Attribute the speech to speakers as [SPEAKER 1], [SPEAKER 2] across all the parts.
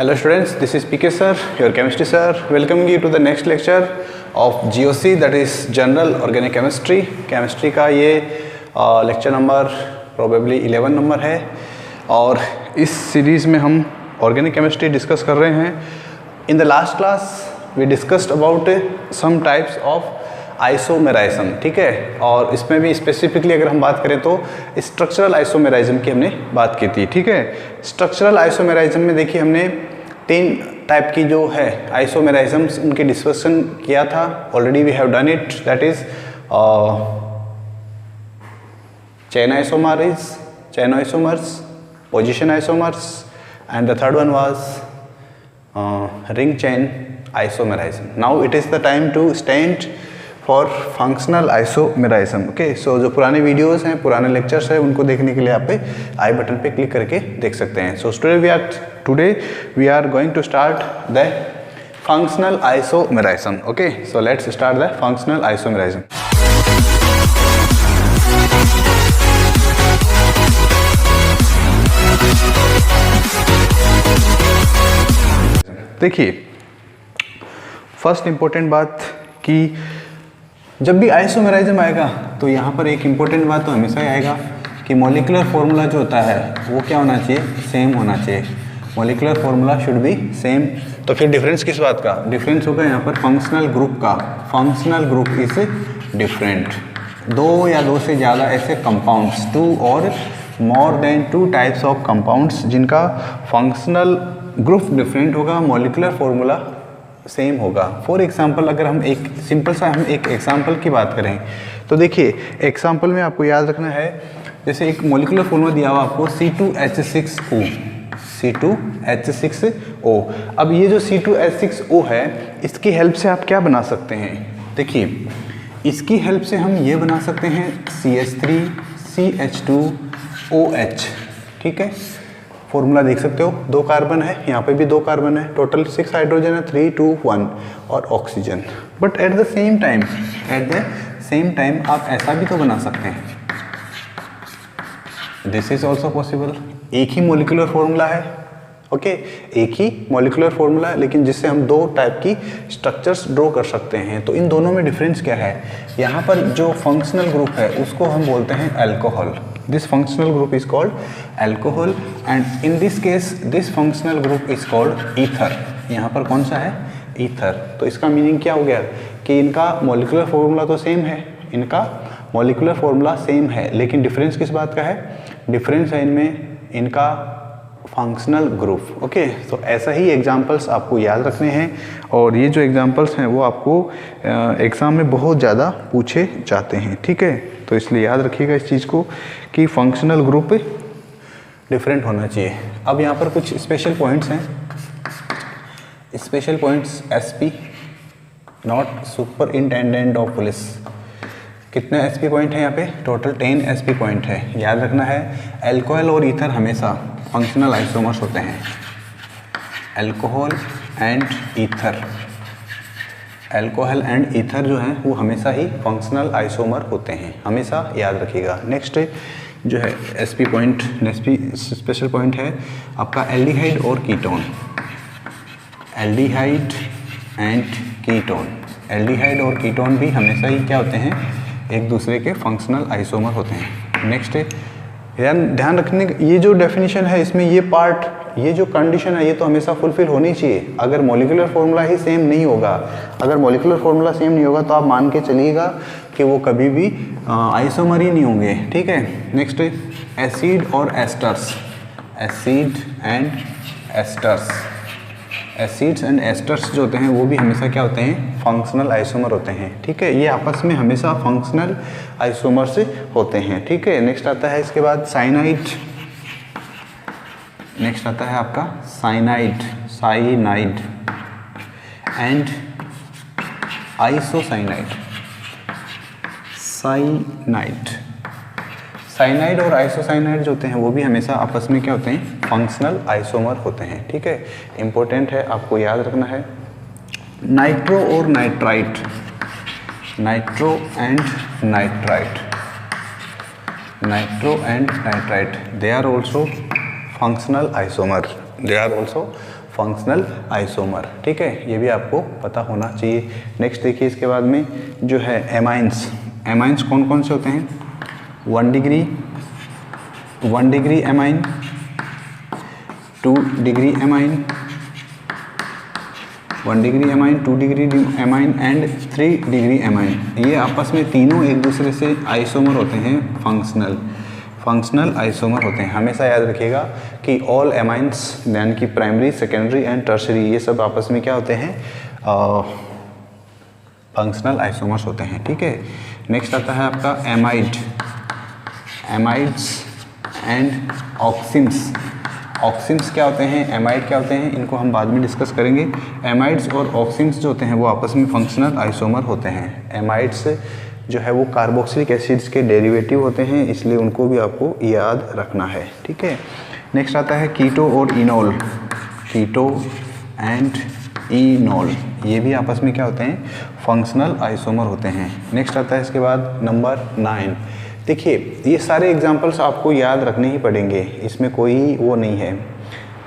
[SPEAKER 1] Hello students, this is PK sir, your chemistry sir, welcoming you to the next lecture of GOC, that is General Organic Chemistry. Chemistry का ये lecture number probably 11 number है और इस series में हम organic chemistry discuss कर रहे हैं. In the last class we discussed about some types of isomerism, ठीक है, और इसमें भी स्पेसिफिकली अगर हम बात करें तो स्ट्रक्चरल आइसोमेराइज्म की हमने बात की थी, ठीक है. स्ट्रक्चरल आइसोमेराइज्म में देखिए हमने 3 टाइप की जो है आइसोमेराइज्म्स उनके डिस्कशन किया था. Already we have done it, that is chain isomers, position isomers, and the third one was ring chain isomerism. Now it is the time to stand for functional isomerism. Okay, so जो पुराने videos हैं, पुराने lectures हैं, उनको देखने के लिए आप आई बटन पे क्लिक करके देख सकते हैं. So today we are going to start the functional isomerism. Okay, so let's start the functional isomerism. देखिए, फर्स्ट इम्पोर्टेंट बात कि जब भी आइसोमेराइज्म आएगा तो यहाँ पर एक इम्पोर्टेंट बात तो हमेशा ही आएगा कि मॉलिक्यूलर फार्मूला जो होता है वो क्या होना चाहिए, सेम होना चाहिए. Molecular formula should be same. तो फिर डिफरेंस किस बात का? डिफरेंस होगा यहाँ पर फंक्शनल ग्रुप का. Functional group is different. 2 या 2 से ज़्यादा ऐसे कंपाउंड्स, 2 और more than 2 types of compounds जिनका फंक्शनल ग्रुप डिफरेंट होगा, मॉलिक्यूलर फार्मूला सेम होगा. फॉर एग्जांपल अगर हम एक सिंपल सा एक एग्जांपल की बात करें तो देखिए, एग्जांपल में आपको याद रखना है, जैसे एक मॉलिक्यूलर फार्मूला दिया हुआ आपको C2H6O. C2H6O. अब ये जो C2H6O है, इसकी हेल्प से आप क्या बना सकते हैं? देखिए, इसकी हेल्प से हम ये बना सकते हैं CH3CH2OH, ठीक है. फॉर्मूला देख सकते हो, 2 कार्बन है, यहाँ पे भी 2 कार्बन है, टोटल 6 हाइड्रोजन है, 3, 2, 1 और oxygen. But at the same time आप ऐसा भी तो बना सकते हैं. This is also possible. एक ही मॉलिक्यूलर फॉर्मूला है, ओके, एक ही मॉलिक्यूलर फॉर्मूला है, लेकिन जिससे हम 2 टाइप की स्ट्रक्चर्स ड्रॉ कर सकते हैं. तो इन दोनों में डिफरेंस क्या है? यहाँ पर जो फंक्शनल ग्रुप है उसको हम बोलते हैं alcohol. This functional group is called alcohol and in this case this functional group is called ether. यहाँ पर कौन सा है? ईथर. तो इसका मीनिंग क्या हो गया कि इनका मॉलिक्यूलर फार्मूला तो सेम है, लेकिन डिफरेंस किस बात का है? डिफरेंस है इनमें इनका फंक्शनल ग्रुप. ओके, तो ऐसा ही एग्जांपल्स आपको याद रखने हैं और ये जो एग्जांपल्स हैं वो आपको एग्ज़ाम में बहुत ज़्यादा पूछे जाते हैं, ठीक है. तो इसलिए याद रखिएगा इस चीज़ को कि फंक्शनल ग्रुप डिफरेंट होना चाहिए. अब यहाँ पर कुछ स्पेशल पॉइंट्स हैं. Special points SP, not superintendent of police. कितने SP पॉइंट हैं यहाँ पे? टोटल 10 SP पॉइंट है. याद रखना है, अल्कोहल और ईथर हमेशा फंक्शनल आइसोमर्स होते हैं. अल्कोहल एंड ईथर जो हैं वो हमेशा ही फंक्शनल आइसोमर होते हैं, हमेशा याद रखिएगा. नेक्स्ट जो है SP पॉइंट, स्पेशल पॉइंट है आपका एल्डिहाइड और कीटोन. एल्डिहाइड और कीटोन भी हमेशा ही क्या होते हैं? एक दूसरे के फंक्शनल आइसोमर होते हैं. नेक्स्ट ध्यान रखने, ये जो डेफिनेशन है इसमें ये पार्ट, ये जो कंडीशन है ये तो हमेशा फुलफिल होनी चाहिए. अगर मॉलिक्यूलर फार्मूला ही सेम नहीं होगा, तो आप मान के चलिएगा कि वो कभी भी आइसोमर ही नहीं होंगे, ठीक है. नेक्स्ट एसिड और एस्टर्स. एसिड्स एंड एस्टर्स जो होते हैं वो भी हमेशा क्या होते हैं? फंक्शनल आइसोमर होते हैं, ठीक है. ये आपस में हमेशा फंक्शनल आइसोमर से होते हैं, ठीक है. नेक्स्ट आता है इसके बाद साइनाइड. नेक्स्ट आता है आपका साइनाइड एंड आइसोसाइनाइड. साइनाइड और आइसोसाइनाइड जो होते हैं वो भी हमेशा आपस में क्या होते हैं? फंक्शनल आइसोमर होते हैं, ठीक है. इंपॉर्टेंट है, आपको याद रखना है. नाइट्रो और nitrite, they are also functional isomer. Functional isomer. ठीक है, ये भी आपको पता होना चाहिए। नेक्स्ट देखिए इसके बाद में जो है एमाइंस। एमाइंस कौन कौन से होते हैं? 1 degree amine, 2 degree amine, 1 degree amine, 2 degree amine and 3 degree amine. ये आपस में तीनों एक दूसरे से आइसोमर होते हैं, फंक्शनल आइसोमर होते हैं। हमेशा याद रखिएगा कि ऑल एमाइंस यानी कि प्राइमरी, सेकेंडरी एंड टर्शरी ये सब आपस में क्या होते हैं? फंक्शनल आइसोमर्स होते हैं। ठीक है, नेक्स्ट आता है आपका एमाइड्स एंड ऑक्सिम्स। ऑक्सिम्स क्या होते हैं, एमाइड क्या होते हैं, इनको हम बाद में डिस्कस करेंगे। एमाइड्स और ऑक्सिम्स जो होते हैं वो आपस में फंक्शनल आइसोमर होते हैं। एमाइड्स जो है वो कार्बोक्सिलिक एसिड्स के डेरिवेटिव होते हैं, इसलिए उनको भी आपको याद रखना है। ठीक है, नेक्स्ट आता है कीटो और इनोल। कीटो एंड इनोल ये भी आपस में क्या होते हैं? फंक्शनल आइसोमर होते हैं। नेक्स्ट आता है इसके बाद नंबर 9। देखिए ये सारे एग्जाम्पल्स आपको याद रखने ही पड़ेंगे, इसमें कोई वो नहीं है।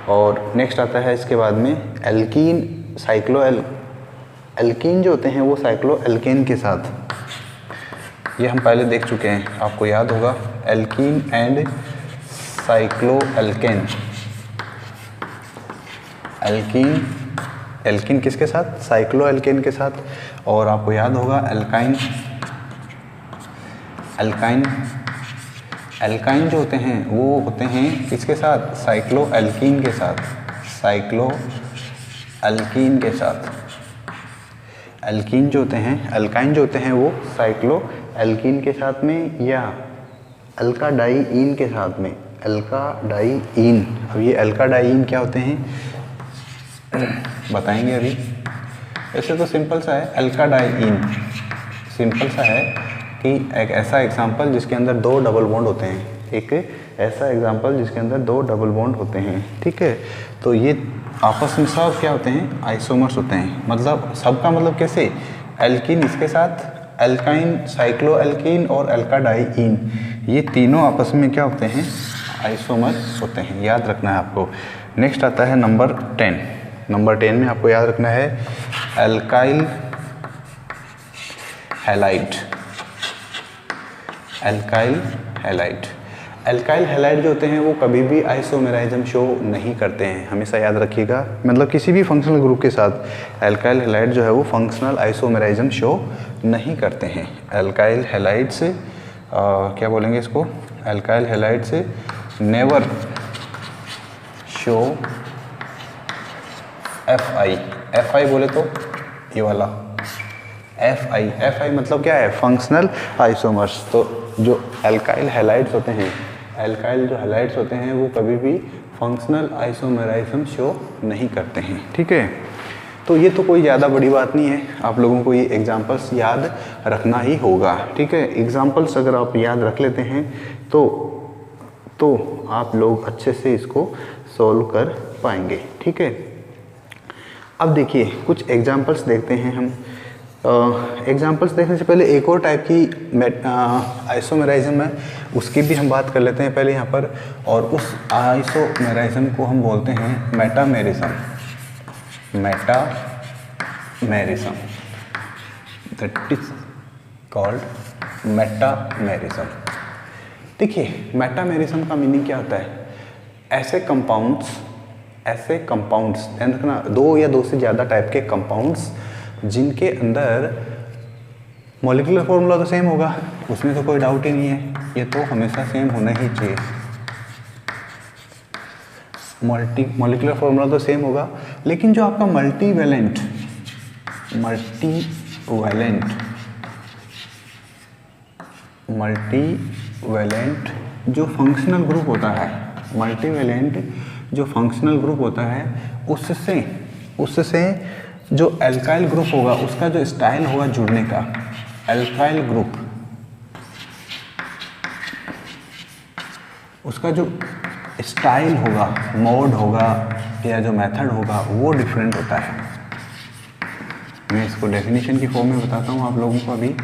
[SPEAKER 1] और नेक्स्ट आता है इसके बाद में एल्कीन, एल्कीन जो होते हैं वो साइक्लो एल्केन के साथ, ये हम पहले देख चुके हैं, आपको याद होगा। Alkene and cycloalkane. Alkene किसके साथ? साइक्लो एल्केन के साथ। और आपको याद होगा एल्काइन जो होते हैं वो होते हैं किसके साथ? साइक्लो एल्कीन के साथ। साइक्लो एल्कीन के साथ। एल्कीन जो होते हैं, अल्काइन जो होते हैं वो साइक्लो एल्कीन के साथ में या अल्काडाईन के साथ में। अल्काडाईन, अब ये अल्काडाईन क्या होते हैं बताएंगे अभी। ऐसे तो सिंपल सा है, अल्काडाईन सिंपल सा है कि एक ऐसा एग्जाम्पल जिसके अंदर 2 डबल बॉन्ड होते हैं। एक ऐसा एग्जाम्पल जिसके अंदर 2 डबल बॉन्ड होते हैं। ठीक है, तो ये आपस में सब क्या होते हैं? आइसोमर्स होते हैं। मतलब सबका मतलब कैसे? एल्कीन इसके साथ, अल्काइन, साइक्लो एल्कीन और अल्काडाईन ये तीनों आपस में क्या होते हैं? आइसोमर्स होते हैं, याद रखना है आपको। नेक्स्ट आता है नंबर 10। नंबर 10 में आपको याद रखना है alkyl halide. Alkyl halide. Alkyl halide जो होते हैं वो कभी भी आइसोमेराइज्म शो नहीं करते हैं, हमेशा याद रखिएगा। मतलब किसी भी फंक्शनल ग्रुप के साथ अल्काइल हैलाइड जो है वो फंक्शनल आइसोमेराइज्म शो नहीं करते हैं। अल्काइल हैलाइड से क्या बोलेंगे इसको? अल्काइल हैलाइड से नेवर शो FI बोले तो ये वाला FI मतलब क्या है? Functional isomers. तो जो अल्काइल हैलाइड्स होते हैं, अल्काइल जो हैलाइड्स होते हैं वो कभी भी फंक्शनल आइसोमेराइज्म शो नहीं करते हैं। ठीक है, तो ये तो कोई ज़्यादा बड़ी बात नहीं है, आप लोगों को ये एग्जांपल्स याद रखना ही होगा। ठीक है, एग्जांपल्स अगर आप याद रख लेते हैं तो आप लोग अच्छे से इसको सॉल्व कर पाएंगे। ठीक है, अब देखिए कुछ एग्जांपल्स देखते हैं हम। एग्जांपल्स देखने से पहले एक और टाइप की आइसोमेराइज्म है, उसकी भी हम बात कर लेते हैं पहले यहाँ पर। और उस आइसोमेराइज्म को हम बोलते हैं metamerism. That is called metamerism. देखिए मेटामेरिज्म का मीनिंग क्या होता है? ऐसे कंपाउंड्स ध्यान रखना, 2 या 2 से ज़्यादा टाइप के कंपाउंड्स जिनके अंदर मॉलिक्यूलर फॉर्मूला तो सेम होगा, उसमें तो कोई डाउट ही नहीं है, ये तो हमेशा सेम होना ही चाहिए। मॉलिक्यूलर फॉर्मूला तो सेम होगा, लेकिन जो आपका मल्टीवैलेंट जो फंक्शनल ग्रुप होता है, जो फंक्शनल ग्रुप होता है उससे जो अल्काइल ग्रुप होगा उसका जो स्टाइल होगा जुड़ने का, अल्काइल ग्रुप उसका जो स्टाइल होगा, मोड होगा या जो मेथड होगा वो डिफरेंट होता है। मैं इसको डेफिनेशन की फॉर्म में बताता हूँ आप लोगों को। अभी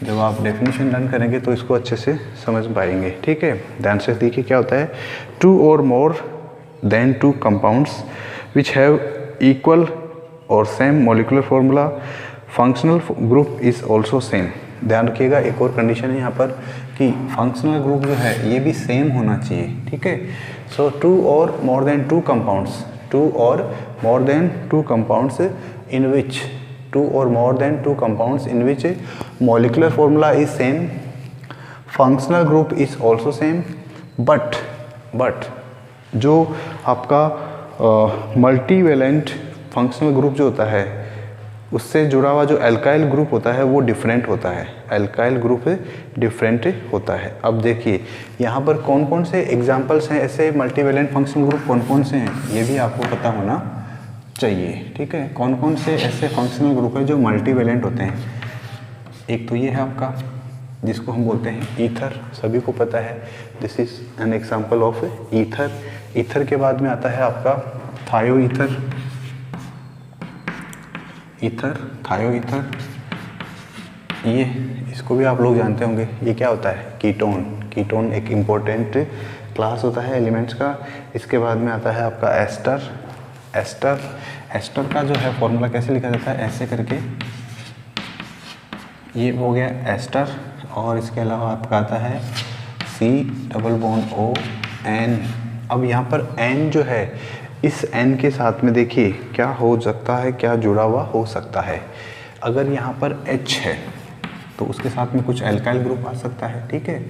[SPEAKER 1] जब आप डेफिनेशन लर्न करेंगे तो इसको अच्छे से समझ पाएंगे। ठीक है, ध्यान से देखिए क्या होता है। 2 or more than 2 compounds which have equal और same molecular formula, functional group is also same। ध्यान रखिएगा, एक और कंडीशन है यहाँ पर कि फंक्शनल ग्रुप जो है ये भी सेम होना चाहिए, ठीक है। सो टू और more than two compounds in which two or more than two compounds in which molecular formula is same, functional group is also same, but जो आपका मल्टीवेलेंट फंक्शनल ग्रुप जो होता है उससे जुड़ा हुआ जो एल्काइल ग्रुप होता है वो डिफरेंट होता है, एल्काइल ग्रुप डिफरेंट होता है। अब देखिए यहाँ पर कौन कौन से एग्जांपल्स हैं ऐसे मल्टीवेलेंट फंक्शनल ग्रुप, कौन कौन से हैं ये भी आपको पता होना चाहिए, ठीक है। कौन कौन से ऐसे फंक्शनल ग्रुप है जो मल्टीवेलेंट होते हैं। एक तो ये है आपका जिसको हम बोलते हैं ईथर, सभी को पता है, this is an example of ether. Ether के बाद में आता है आपका थायो ईथर, थायो ईथर, ये इसको भी आप लोग जानते होंगे, ये क्या होता है कीटोन एक इम्पोर्टेंट क्लास होता है एलिमेंट्स का। इसके बाद में आता है आपका एस्टर का जो है फॉर्मूला कैसे लिखा जाता है, ऐसे करके, ये हो गया एस्टर। और इसके अलावा आपका आता है C+O_N। अब यहाँ पर N जो है, इस N के साथ में देखिए क्या हो सकता है, क्या जुड़ा हुआ हो सकता है। अगर यहाँ पर H है तो उसके साथ में कुछ एल्काइल ग्रुप आ सकता है, ठीक है।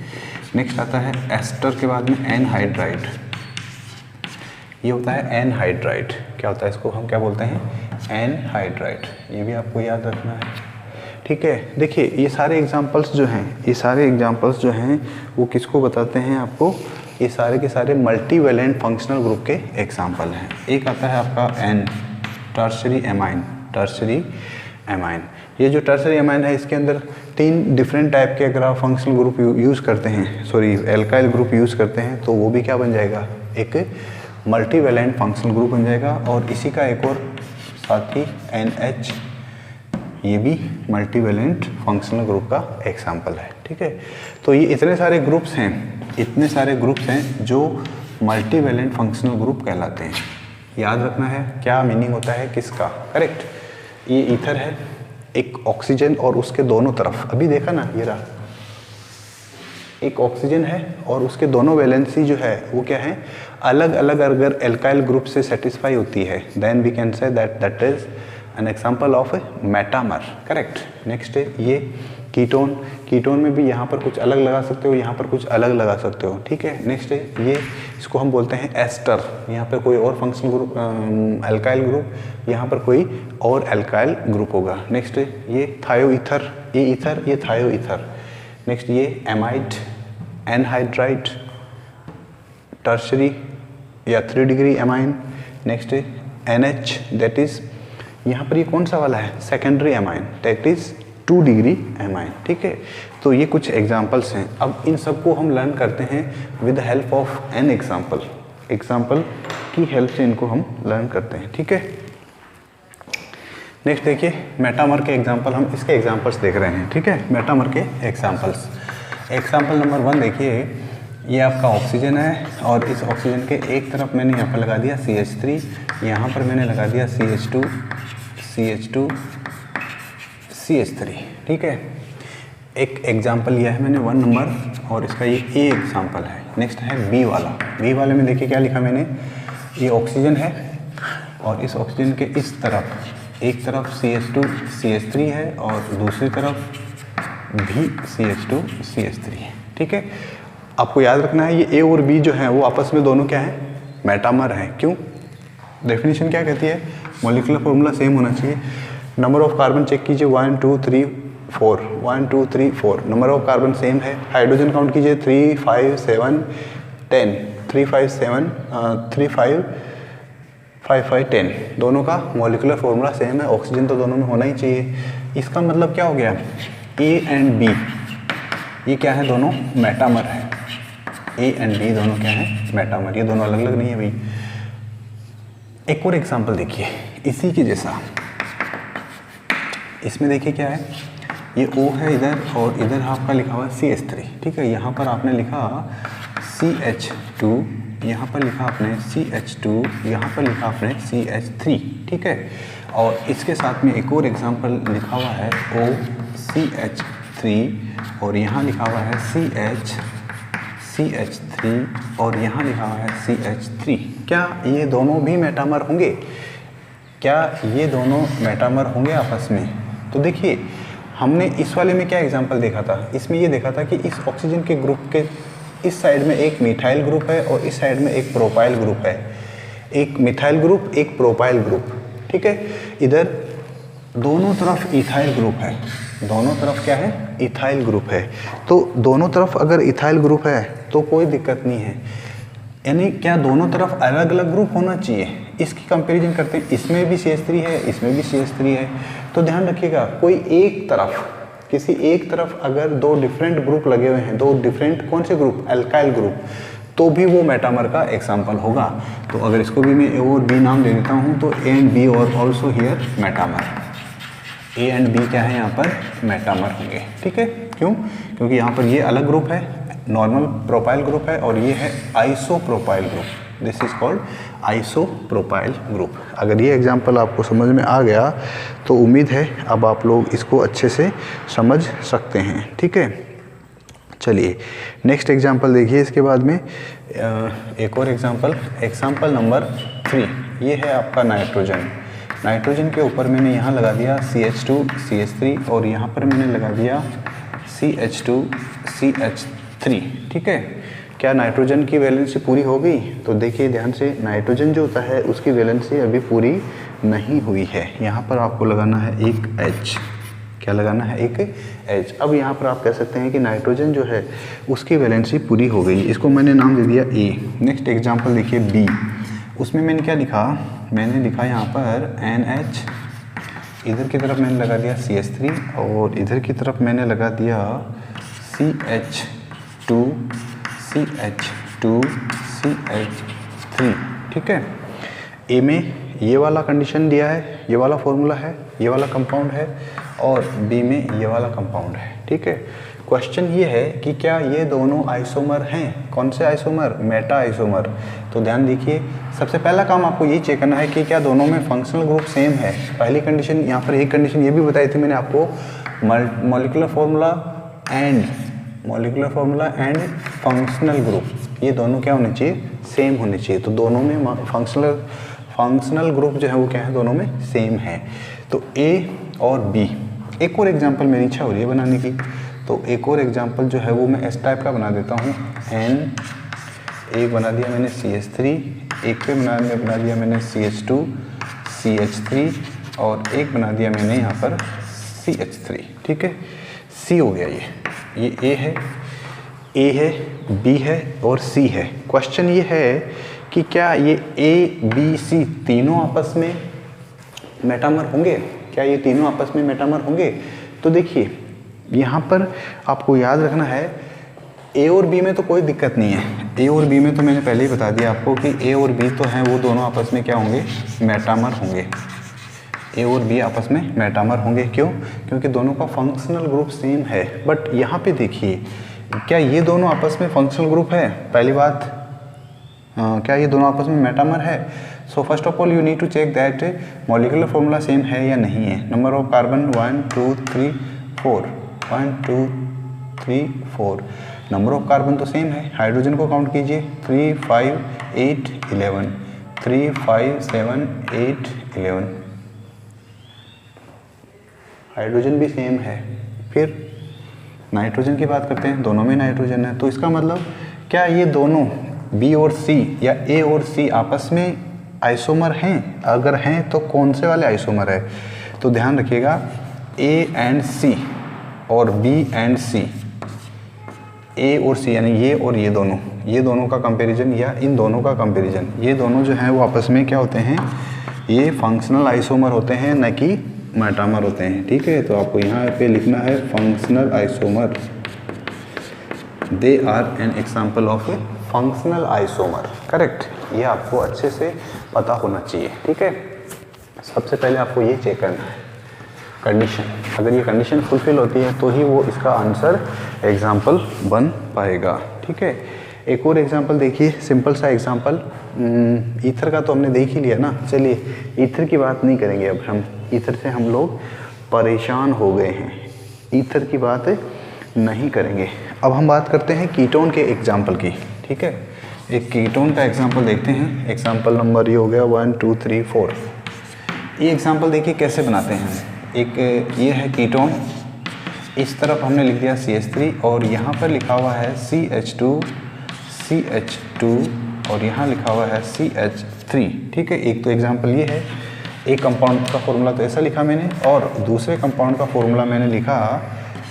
[SPEAKER 1] नेक्स्ट आता है एस्टर के बाद में एनहाइड्राइड, ये होता है एनहाइड्राइड। क्या होता है, इसको हम क्या बोलते हैं, एनहाइड्राइड। ये भी आपको याद रखना है, ठीक है। देखिए ये सारे एग्जांपल्स जो हैं वो किसको बताते हैं आपको, ये सारे के सारे मल्टीवेलेंट फंक्शनल ग्रुप के एग्जांपल हैं। एक आता है आपका एन, टर्शरी एमाइन। ये जो टर्शरी एमाइन है इसके अंदर 3 डिफरेंट टाइप के अगर आप फंक्शनल ग्रुप यूज़ करते हैं, एल्काइल ग्रुप यूज़ करते हैं तो वो भी क्या बन जाएगा, एक मल्टीवेलेंट फंक्शनल ग्रुप बन जाएगा। और इसी का एक और साथी NH, ये भी मल्टीवेलेंट फंक्शनल ग्रुप का एग्जाम्पल है, ठीक है। तो ये इतने सारे ग्रुप्स हैं जो मल्टीवेलेंट फंक्शनल ग्रुप कहलाते हैं। याद रखना है क्या मीनिंग होता है किसका, करेक्ट। ये ईथर है, एक ऑक्सीजन और उसके दोनों तरफ, अभी देखा ना, ये रहा एक ऑक्सीजन है और उसके दोनों वैलेंसी जो है वो क्या है, अलग अलग अगर एल्काइल ग्रुप से सेटिस्फाई होती है, then we can say that is an example of metamer, correct. Next है ये कीटोन में भी यहाँ पर कुछ अलग लगा सकते हो, यहाँ पर कुछ अलग लगा सकते हो, ठीक है। नेक्स्ट है ये, इसको हम बोलते हैं एस्टर, यहाँ पर कोई और फंक्शनल ग्रुप एल्काइल ग्रुप, यहाँ पर कोई और एल्काइल ग्रुप होगा। नेक्स्ट है ये थायो ईथर, ये ईथर, ये थायो ईथर। नेक्स्ट ये एमाइड, एनहाइड्राइड, टर्शरी या 3 डिग्री एमाइन। नेक्स्ट है NH, दैट इज यहाँ पर ये कौन सा वाला है, secondary amine, that is 2 degree amine, ठीक है। तो ये कुछ एग्जांपल्स हैं। अब इन सबको हम लर्न करते हैं with the help of an example की हेल्प से इनको हम लर्न करते हैं, ठीक है। नेक्स्ट देखिए मेटामर के एग्जांपल, हम इसके एग्जांपल्स देख रहे हैं, ठीक है। मेटामर के एग्जांपल्स, एग्जांपल नंबर 1 देखिए, ये आपका ऑक्सीजन है और इस ऑक्सीजन के एक तरफ मैंने यहाँ पर लगा दिया CH3, यहाँ पर मैंने लगा दिया CH2, CH3, ठीक है। एक एग्जांपल लिया है मैंने 1 नंबर और इसका ये A एग्जांपल है। नेक्स्ट है B वाले में देखिए क्या लिखा मैंने, ये ऑक्सीजन है और इस ऑक्सीजन के इस तरफ एक तरफ CH2 CH3 है और दूसरी तरफ भी CH2 CH3 है, ठीक है। आपको याद रखना है ये A और B जो हैं वो आपस में दोनों क्या हैं, मेटामर हैं। क्यों, डेफिनेशन क्या कहती है, मॉलिक्यूलर फॉर्मूला सेम होना चाहिए। नंबर ऑफ कार्बन चेक कीजिए 1 2 3 4, 1 2 3 4, नंबर ऑफ कार्बन सेम है। हाइड्रोजन काउंट कीजिए 3 5 7 10, 3 5 7 3 5 5 5 10, दोनों का मॉलिक्यूलर फॉर्मूला सेम है। ऑक्सीजन तो दोनों में होना ही चाहिए। इसका मतलब क्या हो गया, A एंड B ये क्या है, दोनों मेटामर है। A एंड B दोनों क्या है, मेटामर, ये दोनों अलग अलग नहीं है भाई। एक और एग्जांपल देखिए इसी के जैसा, इसमें देखिए क्या है, ये O है इधर और इधर आपका लिखा हुआ है CH3, ठीक है। यहाँ पर आपने लिखा CH2 यहाँ पर लिखा आपने CH2, यहाँ पर लिखा आपने CH3, ठीक है। और इसके साथ में एक और एग्जांपल लिखा हुआ है OCH3 और यहाँ लिखा हुआ है CH3 और यहाँ लिखा हुआ है CH3। क्या ये दोनों भी मेटामर होंगे? क्या ये दोनों मेटामर होंगे आपस में? तो देखिए, हमने इस वाले में क्या एग्जांपल देखा था, इसमें ये देखा था कि इस ऑक्सीजन के ग्रुप के इस साइड में एक मिथाइल ग्रुप है और इस साइड में एक प्रोपाइल ग्रुप है, एक मिथाइल ग्रुप एक प्रोपाइल ग्रुप, ठीक है। इधर दोनों तरफ इथाइल ग्रुप है, दोनों तरफ क्या है, इथाइल ग्रुप है। तो दोनों तरफ अगर इथाइल ग्रुप है तो कोई दिक्कत नहीं है, यानी क्या दोनों तरफ अलग अलग ग्रुप होना चाहिए। इसकी कंपैरिजन करते हैं, इसमें भी CH3 है, इसमें भी CH3 है। तो ध्यान रखिएगा, कोई एक तरफ, किसी एक तरफ अगर दो डिफरेंट ग्रुप लगे हुए हैं, दो डिफरेंट कौन से ग्रुप, अल्काइल ग्रुप, तो भी वो मेटामर का एग्जाम्पल होगा। तो अगर इसको भी मैं A और B नाम दे देता हूँ तो A एंड B और also here metamer, A and B क्या है यहाँ पर, मेटामर होंगे, ठीक है। क्यों? क्योंकि यहाँ पर ये अलग ग्रुप है, नॉर्मल प्रोपाइल ग्रुप है, और ये है isopropyl group, this is called isopropyl group. अगर ये एग्जांपल आपको समझ में आ गया तो उम्मीद है अब आप लोग इसको अच्छे से समझ सकते हैं, ठीक है। चलिए नेक्स्ट एग्जांपल देखिए। इसके बाद में एक और एग्जांपल नंबर 3, ये है आपका नाइट्रोजन। नाइट्रोजन के ऊपर मैंने यहाँ लगा दिया CH2 CH3 और यहाँ पर मैंने लगा दिया CH2 CH3, ठीक है। क्या नाइट्रोजन की वैलेंसी पूरी हो गई? तो देखिए ध्यान से, नाइट्रोजन जो होता है उसकी वैलेंसी अभी पूरी नहीं हुई है। यहाँ पर आपको लगाना है एक H, क्या लगाना है, एक H। अब यहाँ पर आप कह सकते हैं कि नाइट्रोजन जो है उसकी वैलेंसी पूरी हो गई, इसको मैंने नाम दे दिया A। नेक्स्ट एग्जांपल देखिए B, उसमें मैंने क्या लिखा, मैंने लिखा यहाँ पर NH, इधर की तरफ मैंने लगा दिया CH3 और इधर की तरफ मैंने लगा दिया CH2 CH3, ठीक है। ए में ये वाला कंडीशन दिया है, ये वाला फॉर्मूला है, ये वाला कंपाउंड है, और बी में ये वाला कंपाउंड है, ठीक है। क्वेश्चन ये है कि क्या ये दोनों आइसोमर हैं? कौन से आइसोमर? Meta isomer. तो ध्यान दीजिए, सबसे पहला काम आपको ये चेक करना है कि क्या दोनों में फंक्शनल ग्रुप सेम है। पहली कंडीशन, यहाँ पर एक कंडीशन ये भी बताई थी मैंने आपको, molecular formula and functional group, ये दोनों क्या होने चाहिए, सेम होने चाहिए। तो दोनों में फंक्शनल ग्रुप जो है वो क्या है, दोनों में सेम है। तो A और B। एक और एग्जांपल मेरी इच्छा हो रही है बनाने की, तो एक और एग्जांपल जो है वो मैं इस टाइप का बना देता हूँ। N, एक बना दिया मैंने CH3, एक पे बना दिया मैंने CH2 CH3 और एक बना दिया मैंने यहाँ पर CH3, ठीक है। C हो गया, ये A है, A है, B है और C है। क्वेश्चन ये है कि क्या ये A, B, C तीनों आपस में मेटामर होंगे? क्या ये तीनों आपस में मेटामर होंगे? तो देखिए यहाँ पर आपको याद रखना है, A और B में तो कोई दिक्कत नहीं है। A और B में तो मैंने पहले ही बता दिया आपको कि A और B तो हैं वो दोनों आपस में क्या होंगे, मेटामर होंगे। A और B आपस में मेटामर होंगे। क्यों? क्योंकि दोनों का फंक्शनल ग्रुप सेम है। बट यहाँ पे देखिए, क्या ये दोनों आपस में फंक्शनल ग्रुप है? पहली बात, क्या ये दोनों आपस में मेटामर है? So first of all you need to check that molecular formula same है या नहीं है। Number of carbon 1 2 3 4, 1 2 3 4, number of carbon तो सेम है। हाइड्रोजन को काउंट कीजिए, 3 5 8 11, 3 5 7 8 11, हाइड्रोजन भी सेम है। फिर नाइट्रोजन की बात करते हैं, दोनों में नाइट्रोजन है। तो इसका मतलब क्या ये दोनों B और C या A और C आपस में आइसोमर हैं? अगर हैं तो कौन से वाले आइसोमर है? तो ध्यान रखिएगा, A एंड C और B एंड C, A और C यानी ये और ये दोनों का कंपैरिजन या इन दोनों का कंपैरिजन, ये दोनों जो हैं वो आपस में क्या होते हैं, ये फंक्शनल आइसोमर होते हैं, न कि मेटामर होते हैं, ठीक है। तो आपको यहाँ पे लिखना है functional isomer, they are an example of a functional isomer, correct. ये आपको अच्छे से पता होना चाहिए, ठीक है। सबसे पहले आपको ये चेक करना है कंडीशन, अगर ये कंडीशन फुलफिल होती है तो ही वो इसका आंसर एग्जाम्पल बन पाएगा, ठीक है। एक और एग्जांपल देखिए, सिंपल सा एग्जांपल। ईथर का तो हमने देख ही लिया ना। चलिए ईथर की बात नहीं करेंगे अब हम, ईथर से हम लोग परेशान हो गए हैं, ईथर की बात नहीं करेंगे। अब हम बात करते हैं कीटोन के एग्जाम्पल की, ठीक है। एक कीटोन का एग्जाम्पल देखते हैं। एग्जाम्पल नंबर ये हो गया 1 2 3 4। ये एग्जाम्पल देखिए कैसे बनाते हैं। एक ये है कीटोन, इस तरफ हमने लिख दिया CH3 और यहाँ पर लिखा हुआ है CH2 और यहाँ लिखा हुआ है CH3, ठीक है। एक तो एग्जाम्पल ये है, एक कंपाउंड का फॉर्मूला तो ऐसा लिखा मैंने, और दूसरे कंपाउंड का फॉर्मूला मैंने लिखा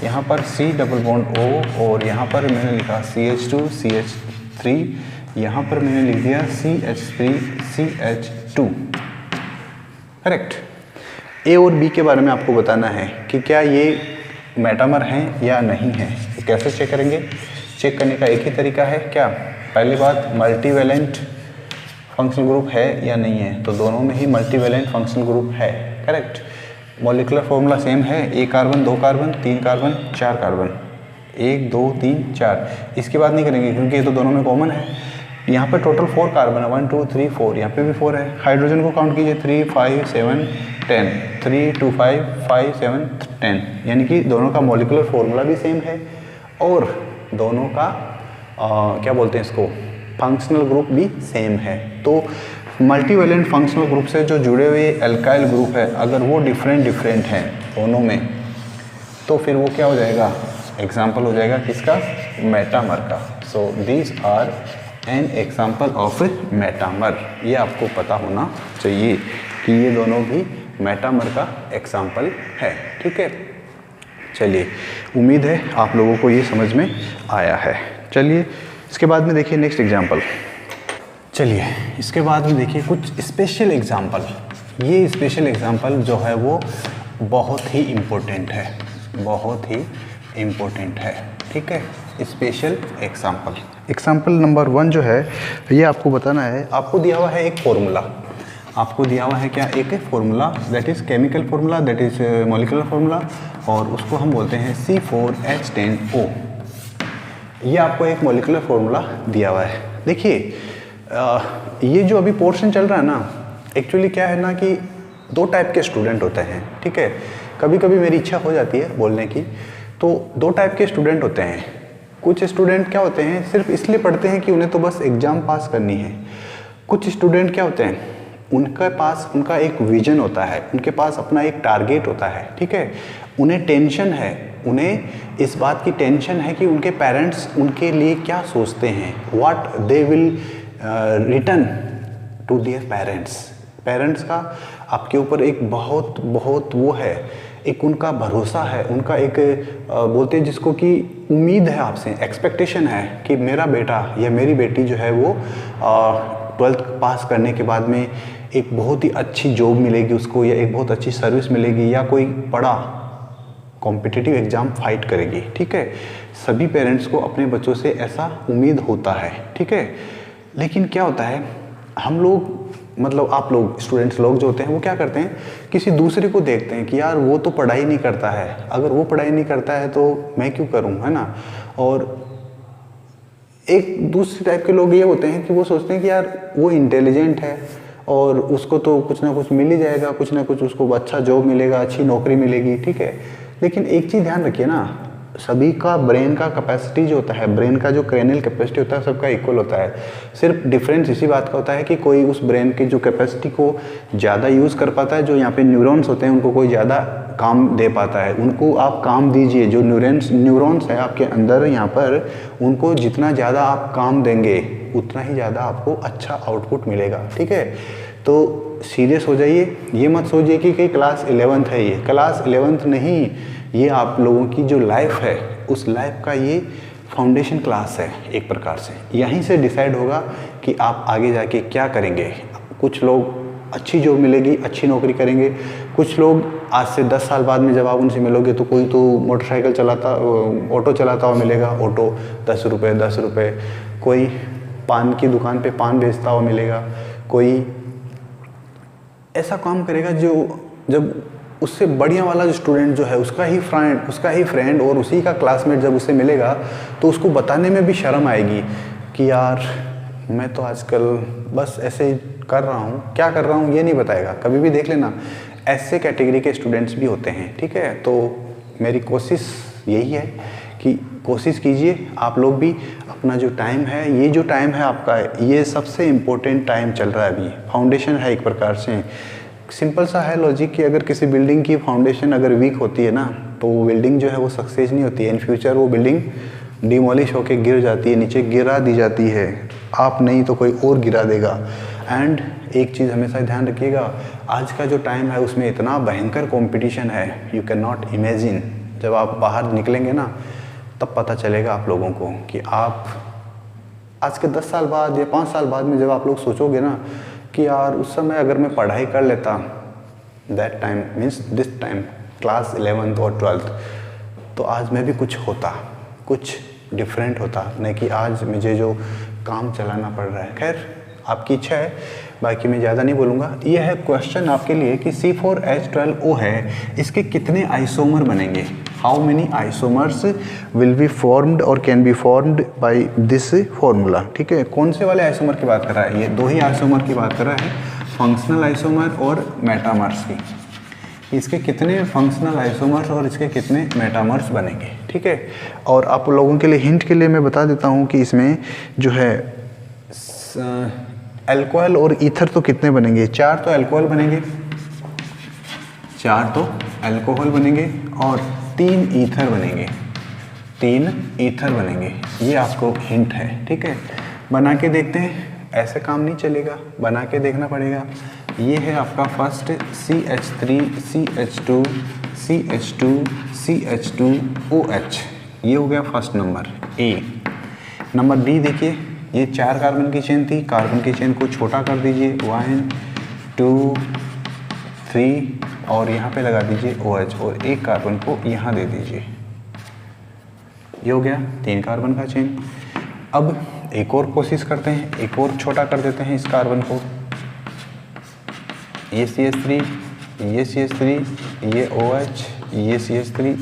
[SPEAKER 1] यहाँ पर C डबल बॉन्ड O, और यहाँ पर मैंने लिखा CH2 CH3, यहाँ पर मैंने लिख दिया CH3 CH2, करेक्ट। A और B के बारे में आपको बताना है कि क्या ये मेटामर हैं या नहीं हैं। तो कैसे चेक करेंगे? चेक करने का एक ही तरीका है, क्या? पहली बात, मल्टीवैलेंट फंक्शनल ग्रुप है या नहीं है। तो दोनों में ही मल्टीवैलेंट फंक्शनल ग्रुप है, करेक्ट। मॉलिक्यूलर फॉर्मूला सेम है, 1 कार्बन 2 कार्बन 3 कार्बन 4 कार्बन, 1 2 3 4। इसकी बात नहीं करेंगे क्योंकि ये तो दोनों में कॉमन है। यहाँ पर टोटल 4 कार्बन है, 1 2 3 4, यहाँ पे भी 4 है। हाइड्रोजन को काउंट कीजिए, 3 5 7 10, 3 2 5 5 7 10, यानी कि दोनों का मॉलिक्यूलर फॉर्मूला भी सेम है और दोनों का क्या बोलते हैं इसको, फंक्शनल ग्रुप भी सेम है। तो मल्टीवैलेंट फंक्शनल ग्रुप से जो जुड़े हुए एल्काइल ग्रुप है, अगर वो डिफरेंट हैं दोनों में, तो फिर वो क्या हो जाएगा, एग्जाम्पल हो जाएगा किसका, मेटामर का। So these are an example of metamer. ये आपको पता होना चाहिए कि ये दोनों भी मेटामर का एग्जाम्पल है, ठीक है। चलिए, उम्मीद है आप लोगों को ये समझ में आया है। चलिए इसके बाद में देखिए नेक्स्ट एग्जाम्पल। चलिए इसके बाद में देखिए कुछ स्पेशल एग्जाम्पल। ये स्पेशल एग्जाम्पल जो है वो बहुत ही इम्पोर्टेंट है, बहुत ही इम्पोर्टेंट है, ठीक है। स्पेशल एग्जाम्पल, एग्जाम्पल नंबर 1 जो है ये आपको बताना है। आपको दिया हुआ है एक फॉर्मूला, आपको दिया हुआ है क्या, एक formula, that is chemical formula, that is molecular formula, और उसको हम बोलते हैं C4H10O। ये आपको एक मॉलिक्यूलर फॉर्मूला दिया हुआ है। देखिए ये जो अभी पोर्शन चल रहा है ना, एक्चुअली क्या है ना कि 2 टाइप के स्टूडेंट होते हैं, ठीक है। कभी कभी मेरी इच्छा हो जाती है बोलने की, तो 2 टाइप के स्टूडेंट होते हैं। कुछ स्टूडेंट क्या होते हैं, सिर्फ इसलिए पढ़ते हैं कि उन्हें तो बस एग्ज़ाम पास करनी है। कुछ स्टूडेंट क्या होते हैं, उनके पास उनका एक विजन होता है, उनके पास अपना एक टारगेट होता है, ठीक है। उन्हें टेंशन है, उन्हें इस बात की टेंशन है कि उनके पेरेंट्स उनके लिए क्या सोचते हैं, what they will return to their parents. Parents का आपके ऊपर एक बहुत बहुत वो है, एक उनका भरोसा है, उनका एक बोलते हैं जिसको कि उम्मीद है आपसे, एक्सपेक्टेशन है कि मेरा बेटा या मेरी बेटी जो है वो 12th पास करने के बाद में एक बहुत ही अच्छी जॉब मिलेगी उसको, या एक बहुत अच्छी सर्विस मिलेगी, या कोई बड़ा कॉम्पिटिटिव एग्ज़ाम फाइट करेगी, ठीक है। सभी पेरेंट्स को अपने बच्चों से ऐसा उम्मीद होता है, ठीक है। लेकिन क्या होता है, हम लोग मतलब आप लोग स्टूडेंट्स लोग जो होते हैं वो क्या करते हैं, किसी दूसरे को देखते हैं कि यार वो तो पढ़ाई नहीं करता है, अगर वो पढ़ाई नहीं करता है तो मैं क्यों करूं, है ना। और एक दूसरे टाइप के लोग ये होते हैं कि वो सोचते हैं कि यार वो इंटेलिजेंट है और उसको तो कुछ ना कुछ मिल ही जाएगा, कुछ ना कुछ उसको अच्छा जॉब मिलेगा, अच्छी नौकरी मिलेगी, ठीक है। लेकिन एक चीज़ ध्यान रखिए ना, सभी का ब्रेन का कैपेसिटी जो होता है, ब्रेन का जो क्रेनियल कैपेसिटी होता है सबका इक्वल होता है। सिर्फ डिफरेंस इसी बात का होता है कि कोई उस ब्रेन की जो कैपेसिटी को ज़्यादा यूज़ कर पाता है, जो यहाँ पे न्यूरॉन्स होते हैं उनको कोई ज़्यादा काम दे पाता है। उनको आप काम दीजिए, जो न्यूरॉन्स है आपके अंदर यहाँ पर, उनको जितना ज़्यादा आप काम देंगे उतना ही ज़्यादा आपको अच्छा आउटपुट मिलेगा, ठीक है। तो सीरियस हो जाइए, ये मत सोचिए कि क्लास 11th है, ये क्लास 11th नहीं, ये आप लोगों की जो लाइफ है उस लाइफ का ये फाउंडेशन क्लास है एक प्रकार से। यहीं से डिसाइड होगा कि आप आगे जाके क्या करेंगे। कुछ लोग अच्छी जॉब मिलेगी, अच्छी नौकरी करेंगे, कुछ लोग आज से 10 साल बाद में जब आप उनसे मिलोगे तो कोई तो मोटरसाइकिल चलाता, ऑटो चलाता हुआ मिलेगा, ऑटो 10 रुपये 10 रुपये, कोई पान की दुकान पे पान बेचता हुआ मिलेगा, कोई ऐसा काम करेगा जो जब उससे बढ़िया वाला जो स्टूडेंट जो है उसका ही फ्रेंड और उसी का क्लासमेट जब उससे मिलेगा तो उसको बताने में भी शर्म आएगी कि यार मैं तो आजकल बस ऐसे कर रहा हूँ, क्या कर रहा हूँ ये नहीं बताएगा। कभी भी देख लेना ऐसे कैटेगरी के स्टूडेंट्स भी होते हैं, ठीक है। तो मेरी कोशिश यही है कि कोशिश कीजिए आप लोग भी अपना जो टाइम है, ये जो टाइम है आपका, ये सबसे इम्पोर्टेंट टाइम चल रहा है अभी। फाउंडेशन है एक प्रकार से, सिंपल सा है लॉजिक कि अगर किसी बिल्डिंग की फाउंडेशन अगर वीक होती है ना, तो वो बिल्डिंग जो है वो सक्सेस नहीं होती है। इन फ्यूचर वो बिल्डिंग डिमोलिश होके गिर जाती है, नीचे गिरा दी जाती है। आप नहीं तो कोई और गिरा देगा। एंड एक चीज़ हमेशा ध्यान रखिएगा, आज का जो टाइम है उसमें इतना भयंकर कंपटीशन है, यू कैन नॉट इमेजिन। जब आप बाहर निकलेंगे ना तब पता चलेगा आप लोगों को कि आप आज के 10 साल बाद या 5 साल बाद में जब आप लोग सोचोगे ना कि यार उस समय अगर मैं पढ़ाई कर लेता, that time means this time class 11th और 12th, तो आज मैं भी कुछ होता, कुछ डिफरेंट होता, नहीं कि आज मुझे जो काम चलाना पड़ रहा है। खैर आपकी इच्छा है, बाकी मैं ज़्यादा नहीं बोलूँगा। ये है क्वेश्चन आपके लिए कि C4H12O है, इसके कितने आइसोमर बनेंगे। How many isomers will be formed और can be formed by this formula. ठीक है, कौन से वाले आइसोमर की बात कर रहा है, ये 2 ही आइसोमर की बात कर रहा है, फंक्शनल आइसोमर और मेटामर्स की। इसके कितने फंक्शनल आइसोमर्स और इसके कितने मेटामर्स बनेंगे। ठीक है, और आप लोगों के लिए हिंट के लिए मैं बता देता हूँ कि इसमें जो है अल्कोहल और ईथर तो कितने बनेंगे, 4 तो अल्कोहल बनेंगे, 4 तो अल्कोहल बनेंगे और 3 ईथर बनेंगे, 3 ईथर बनेंगे। ये आपको हिंट है। ठीक है, बना के देखते हैं, ऐसे काम नहीं चलेगा, बना के देखना पड़ेगा। ये है आपका first CH3 CH2 CH2 CH2OH, ये हो गया first number A। Number B देखिए, ये 4 कार्बन की चेन थी, कार्बन की चेन को छोटा कर दीजिए, 1 2 3 और यहाँ पे लगा दीजिए OH और एक कार्बन को यहाँ दे दीजिए। ये हो गया 3 कार्बन का चेन। अब एक और कोशिश करते हैं, एक और छोटा कर देते हैं इस कार्बन को। ये CH3, ये CH3, ये OH, ये CH3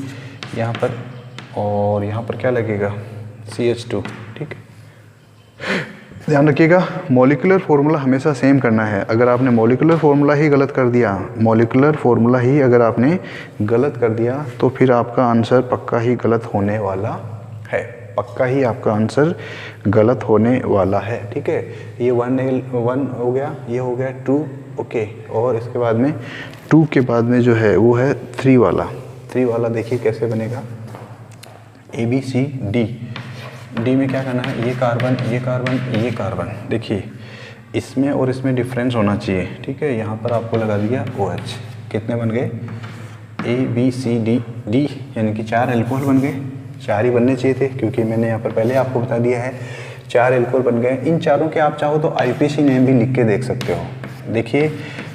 [SPEAKER 1] यहाँ पर, और यहाँ पर क्या लगेगा CH2। ठीक है, ध्यान रखिएगा मॉलिक्यूलर फॉर्मूला हमेशा सेम करना है। अगर आपने मॉलिक्यूलर फॉर्मूला ही गलत कर दिया, मॉलिक्यूलर फॉर्मूला ही अगर आपने गलत कर दिया तो फिर आपका आंसर पक्का ही गलत होने वाला है, पक्का ही आपका आंसर गलत होने वाला है। ठीक है, ये 1 हो गया, ये हो गया 2, ओके। और इसके बाद में 2 के बाद में जो है वो है 3 वाला। 3 वाला देखिए कैसे बनेगा, ABCD। डी में क्या करना है, ये कार्बन, ये कार्बन, ये कार्बन। देखिए इसमें और इसमें डिफरेंस होना चाहिए। ठीक है, यहाँ पर आपको लगा दिया OH। कितने बन गए, ABCD, यानी कि 4 अल्कोहल बन गए। 4 ही बनने चाहिए थे, क्योंकि मैंने यहाँ पर पहले आपको बता दिया है 4 अल्कोहल बन गए। इन चारों के आप चाहो तो IUPAC नेम भी लिख के देख सकते हो। देखिए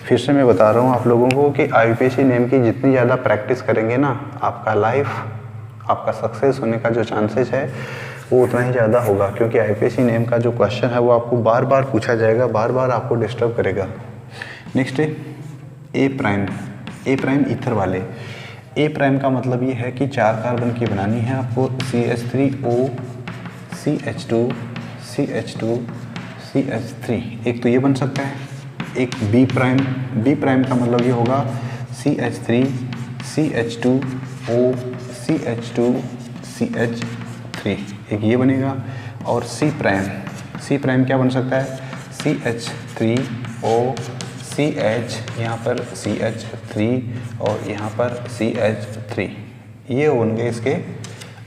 [SPEAKER 1] फिर से मैं बता रहा हूँ आप लोगों को कि IUPAC नेम की जितनी ज़्यादा प्रैक्टिस करेंगे ना, आपका लाइफ, आपका सक्सेस होने का जो चांसेस है वो उतना ही ज़्यादा होगा। क्योंकि IUPAC नेम का जो क्वेश्चन है वो आपको बार बार पूछा जाएगा, बार बार आपको डिस्टर्ब करेगा। नेक्स्ट है A प्राइम ईथर वाले। A प्राइम का मतलब ये है कि 4 कार्बन की बनानी है आपको, CH3O CH2 CH2 CH3। एक तो ये बन सकता है, एक B प्राइम का मतलब ये होगा CH3 CH2O CH2 CH3, एक ये बनेगा। और C प्राइम क्या बन सकता है, CH3O CH, यहाँ पर CH3 और यहाँ पर CH3। ये बन गए इसके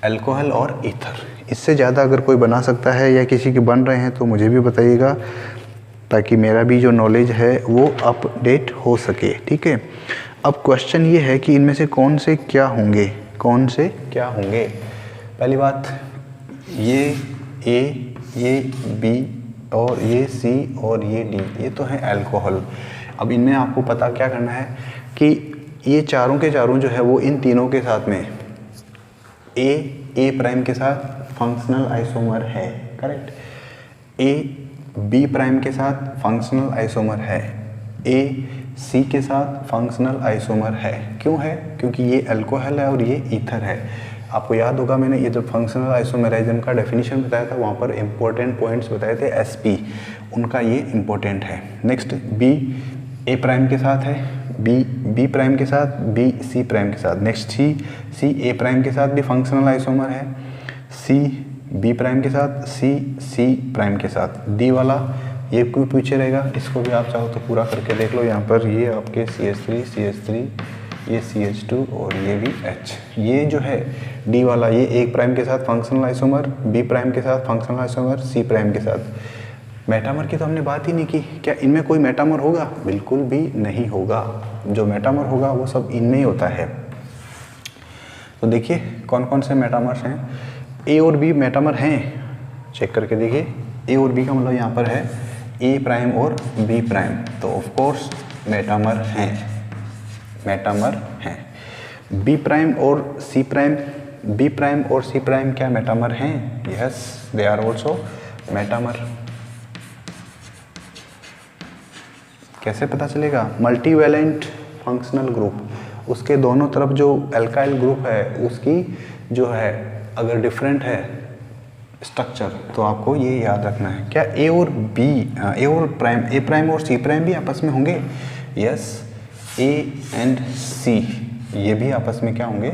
[SPEAKER 1] अल्कोहल और ईथर। इससे ज़्यादा अगर कोई बना सकता है या किसी के बन रहे हैं तो मुझे भी बताइएगा, ताकि मेरा भी जो नॉलेज है वो अपडेट हो सके। ठीक है, अब क्वेश्चन ये है कि इनमें से कौन से क्या होंगे, कौन से क्या होंगे। पहली बात, ये A, ये B और ये C और ये D, ये तो है अल्कोहल। अब इनमें आपको पता क्या करना है कि ये चारों के चारों जो है वो इन तीनों के साथ में A प्राइम के साथ फंक्शनल आइसोमर है, करेक्ट। B प्राइम के साथ फंक्शनल आइसोमर है, C के साथ फंक्शनल आइसोमर है। क्यों है, क्योंकि ये अल्कोहल है और ये ईथर है। आपको याद होगा मैंने ये जो फंक्शनल आइसोमेराइज्म का डेफिनेशन बताया था वहाँ पर इंपॉर्टेंट पॉइंट्स बताए थे sp, उनका ये इंपॉर्टेंट है। नेक्स्ट b a प्राइम के साथ है, b प्राइम के साथ, b c प्राइम के साथ। नेक्स्ट c a प्राइम के साथ भी फंक्शनल आइसोमर है, c b प्राइम के साथ, c प्राइम के साथ। d वाला ये क्यों पीछे रहेगा, इसको भी आप चाहो तो पूरा करके देख लो। यहाँ पर ये आपके CH3 ये CH2 और ये भी H। ये जो है D वाला ये A प्राइम के साथ फंक्शनल आइसोमर, B प्राइम के साथ फंक्शनल आइसोमर, C प्राइम के साथ। मेटामर की तो हमने बात ही नहीं की। क्या इनमें कोई मेटामर होगा? बिल्कुल भी नहीं होगा। जो मेटामर होगा वो सब इनमें ही होता है। तो देखिए कौन कौन से मेटामर्स हैं। A और B मेटामर हैं, चेक करके देखिए। A और B का मतलब यहाँ पर है A प्राइम और B प्राइम, तो ऑफ कोर्स मेटामर हैं, मेटामर हैं। B प्राइम और C प्राइम, B प्राइम और C प्राइम क्या मेटामर हैं? Yes, they are also metamer. कैसे पता चलेगा? मल्टीवैलेंट फंक्शनल ग्रुप, उसके दोनों तरफ जो एल्काइल ग्रुप है उसकी जो है अगर डिफरेंट है स्ट्रक्चर तो आपको ये याद रखना है। क्या A और B, A और प्राइम, A प्राइम और C प्राइम भी आपस में होंगे? यस, A एंड C ये भी आपस में क्या होंगे?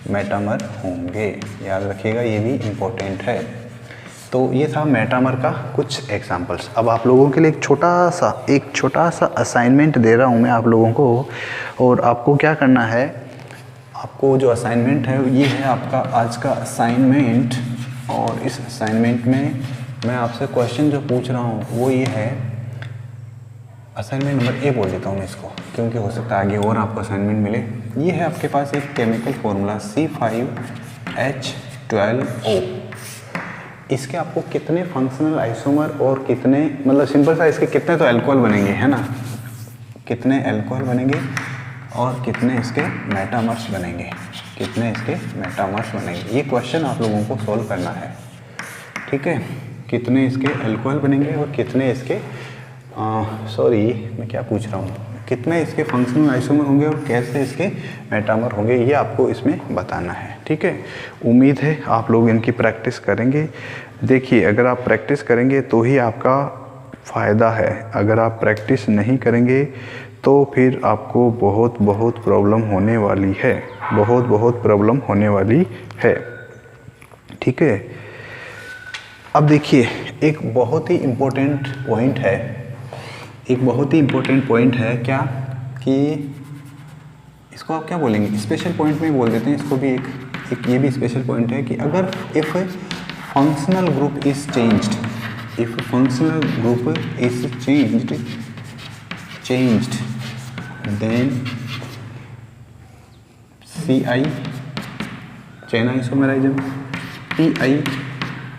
[SPEAKER 1] मेटामर होंगे। याद रखिएगा, ये भी इम्पोर्टेंट है। तो ये था मेटामर का कुछ एग्जांपल्स। अब आप लोगों के लिए एक छोटा सा असाइनमेंट दे रहा हूँ मैं आप लोगों को, और आपको क्या करना है, आपको जो असाइनमेंट है ये है आपका आज का असाइनमेंट। और इस असाइनमेंट में मैं आपसे क्वेश्चन जो पूछ रहा हूँ वो ये है, असाइनमेंट नंबर ए बोल देता हूँ मैं इसको, क्योंकि हो सकता है आगे और आपको असाइनमेंट मिले। ये है आपके पास एक केमिकल फॉर्मूला C5H12O। इसके आपको कितने फंक्शनल आइसोमर और कितने, मतलब सिंपल सा इसके कितने तो अल्कोहल बनेंगे, है ना, कितने अल्कोहल बनेंगे और कितने इसके मेटामर्स बनेंगे, कितने इसके मेटामर्स बनेंगे, ये क्वेश्चन आप लोगों को सॉल्व करना है। ठीक है, कितने इसके अल्कोहल बनेंगे और कितने इसके मैं क्या पूछ रहा हूँ, कितने इसके फंक्शनल आइसोमर होंगे और कैसे इसके मेटामर होंगे, ये आपको इसमें बताना है। ठीक है, उम्मीद है आप लोग इनकी प्रैक्टिस करेंगे। देखिए, अगर आप प्रैक्टिस करेंगे तो ही आपका फ़ायदा है, अगर आप प्रैक्टिस नहीं करेंगे तो फिर आपको बहुत प्रॉब्लम होने वाली है, बहुत प्रॉब्लम होने वाली है। ठीक है, अब देखिए एक बहुत ही इम्पोर्टेंट पॉइंट है, एक बहुत ही इम्पोर्टेंट पॉइंट है क्या, कि इसको आप क्या बोलेंगे, स्पेशल पॉइंट में बोल देते हैं इसको भी। एक ये भी स्पेशल पॉइंट है कि अगर if functional group is changed, if functional group is changed then CI chain isomerism,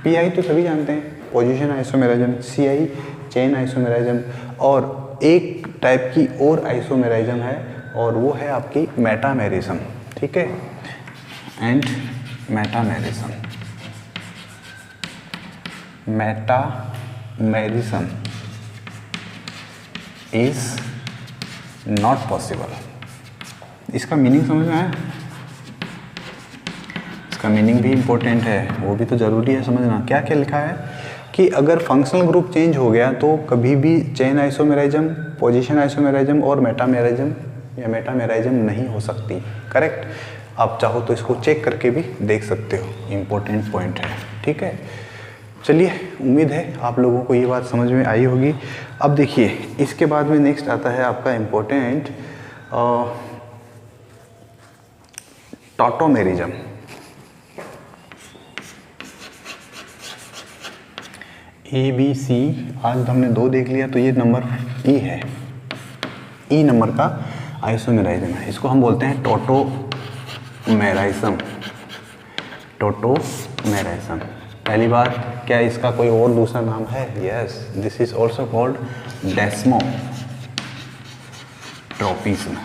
[SPEAKER 1] PI तो सभी जानते हैं position isomerism, CI chain isomerism, और एक टाइप की और आइसोमेराइज्म है और वो है आपकी मेटामेरिज्म। ठीक है, and metamerism is not possible. इसका मीनिंग समझ में आया? इसका मीनिंग भी इम्पोर्टेंट है, वो भी तो ज़रूरी है समझना। क्या क्या लिखा है कि अगर फंक्शनल ग्रुप चेंज हो गया तो कभी भी चेन आइसोमेराइज्म, पोजीशन आइसोमेराइज्म और मेटामेराइज्म नहीं हो सकती। करेक्ट, आप चाहो तो इसको चेक करके भी देख सकते हो, इम्पोर्टेंट पॉइंट है। ठीक है, चलिए, उम्मीद है आप लोगों को ये बात समझ में आई होगी। अब देखिए, इसके बाद में नेक्स्ट आता है आपका इम्पोर्टेंट टॉटोमेरिज्म। ABC आज हमने 2 देख लिया, तो ये नंबर E है, E नंबर का आइसोमेराइज्म है, इसको हम बोलते हैं टोटोमेराइज्म। टोटोमेराइज्म, पहली बात, क्या इसका कोई और दूसरा नाम है? Yes, this is also called desmotropism.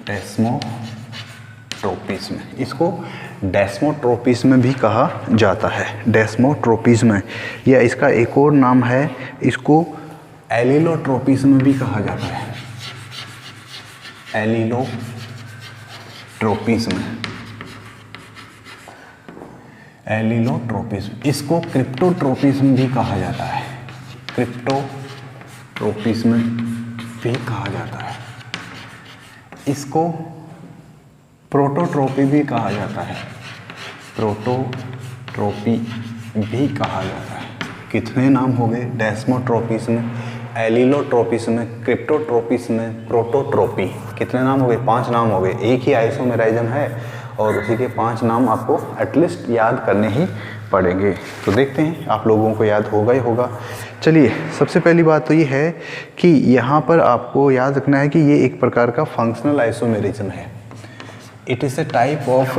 [SPEAKER 1] Desmotropism, इसको डेस्मोट्रोपिज्म भी कहा जाता है, डेस्मोट्रोपिज्म, या इसका एक और नाम है, इसको एलिलोट्रोपिज्म भी कहा जाता है, एलिलोट्रोपिज्म। एलिलोट्रोपिज्म, इसको क्रिप्टोट्रोपिज्म भी कहा जाता है, क्रिप्टोट्रोपिज्म भी कहा जाता है, इसको प्रोटोट्रोपी भी कहा जाता है, प्रोटोट्रोपी भी कहा जाता है। कितने नाम हो गए? डेस्मोट्रोपिज्म, एलिलोट्रोपिज्म, क्रिप्टोट्रोपिज्म, प्रोटोट्रोपी। कितने नाम हो गए? 5 नाम हो गए। एक ही आइसोमेराइज्म है और उसी के 5 नाम आपको एटलीस्ट याद करने ही पड़ेंगे। तो देखते हैं आप लोगों को याद होगा ही होगा। चलिए, सबसे पहली बात तो ये है कि यहाँ पर आपको याद रखना है कि ये एक प्रकार का फंक्शनल आइसोमेरिज्म है। It is a type of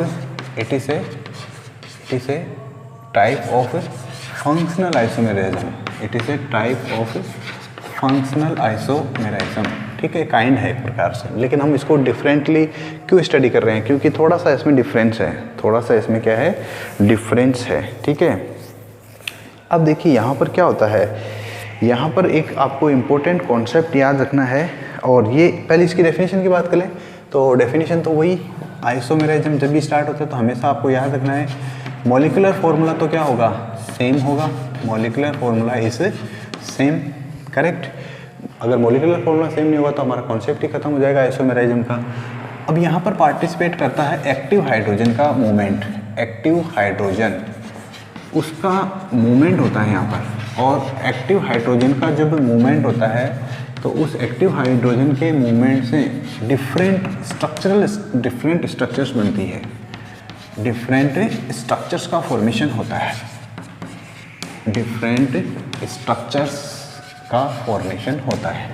[SPEAKER 1] functional isomerism. It is a type of functional isomerism. ठीक है, काइंड है एक प्रकार से, लेकिन हम इसको डिफरेंटली क्यों स्टडी कर रहे हैं? क्योंकि थोड़ा सा इसमें डिफरेंस है, थोड़ा सा इसमें क्या है? डिफरेंस है। ठीक है, अब देखिए यहाँ पर क्या होता है, यहाँ पर एक आपको इम्पोर्टेंट कॉन्सेप्ट याद रखना है। और ये पहले इसकी डेफिनेशन की बात करें तो डेफिनेशन तो वही, आइसोमेरिज्म जब भी स्टार्ट होता है तो हमेशा आपको याद रखना है मॉलिक्यूलर फॉर्मूला तो क्या होगा? सेम होगा। Molecular formula is same, correct. अगर मॉलिक्यूलर फॉर्मूला सेम नहीं होगा तो हमारा कॉन्सेप्ट ही खत्म हो जाएगा आइसोमेरिज्म का। अब यहाँ पर पार्टिसिपेट करता है एक्टिव हाइड्रोजन का मूवमेंट, एक्टिव हाइड्रोजन उसका मूवमेंट होता है यहाँ पर। और एक्टिव हाइड्रोजन का जब मूवमेंट होता है तो उस एक्टिव हाइड्रोजन के मूवमेंट से डिफरेंट स्ट्रक्चर्स बनती है, डिफरेंट स्ट्रक्चर्स का फॉर्मेशन होता है, डिफरेंट स्ट्रक्चर्स का फॉर्मेशन होता है।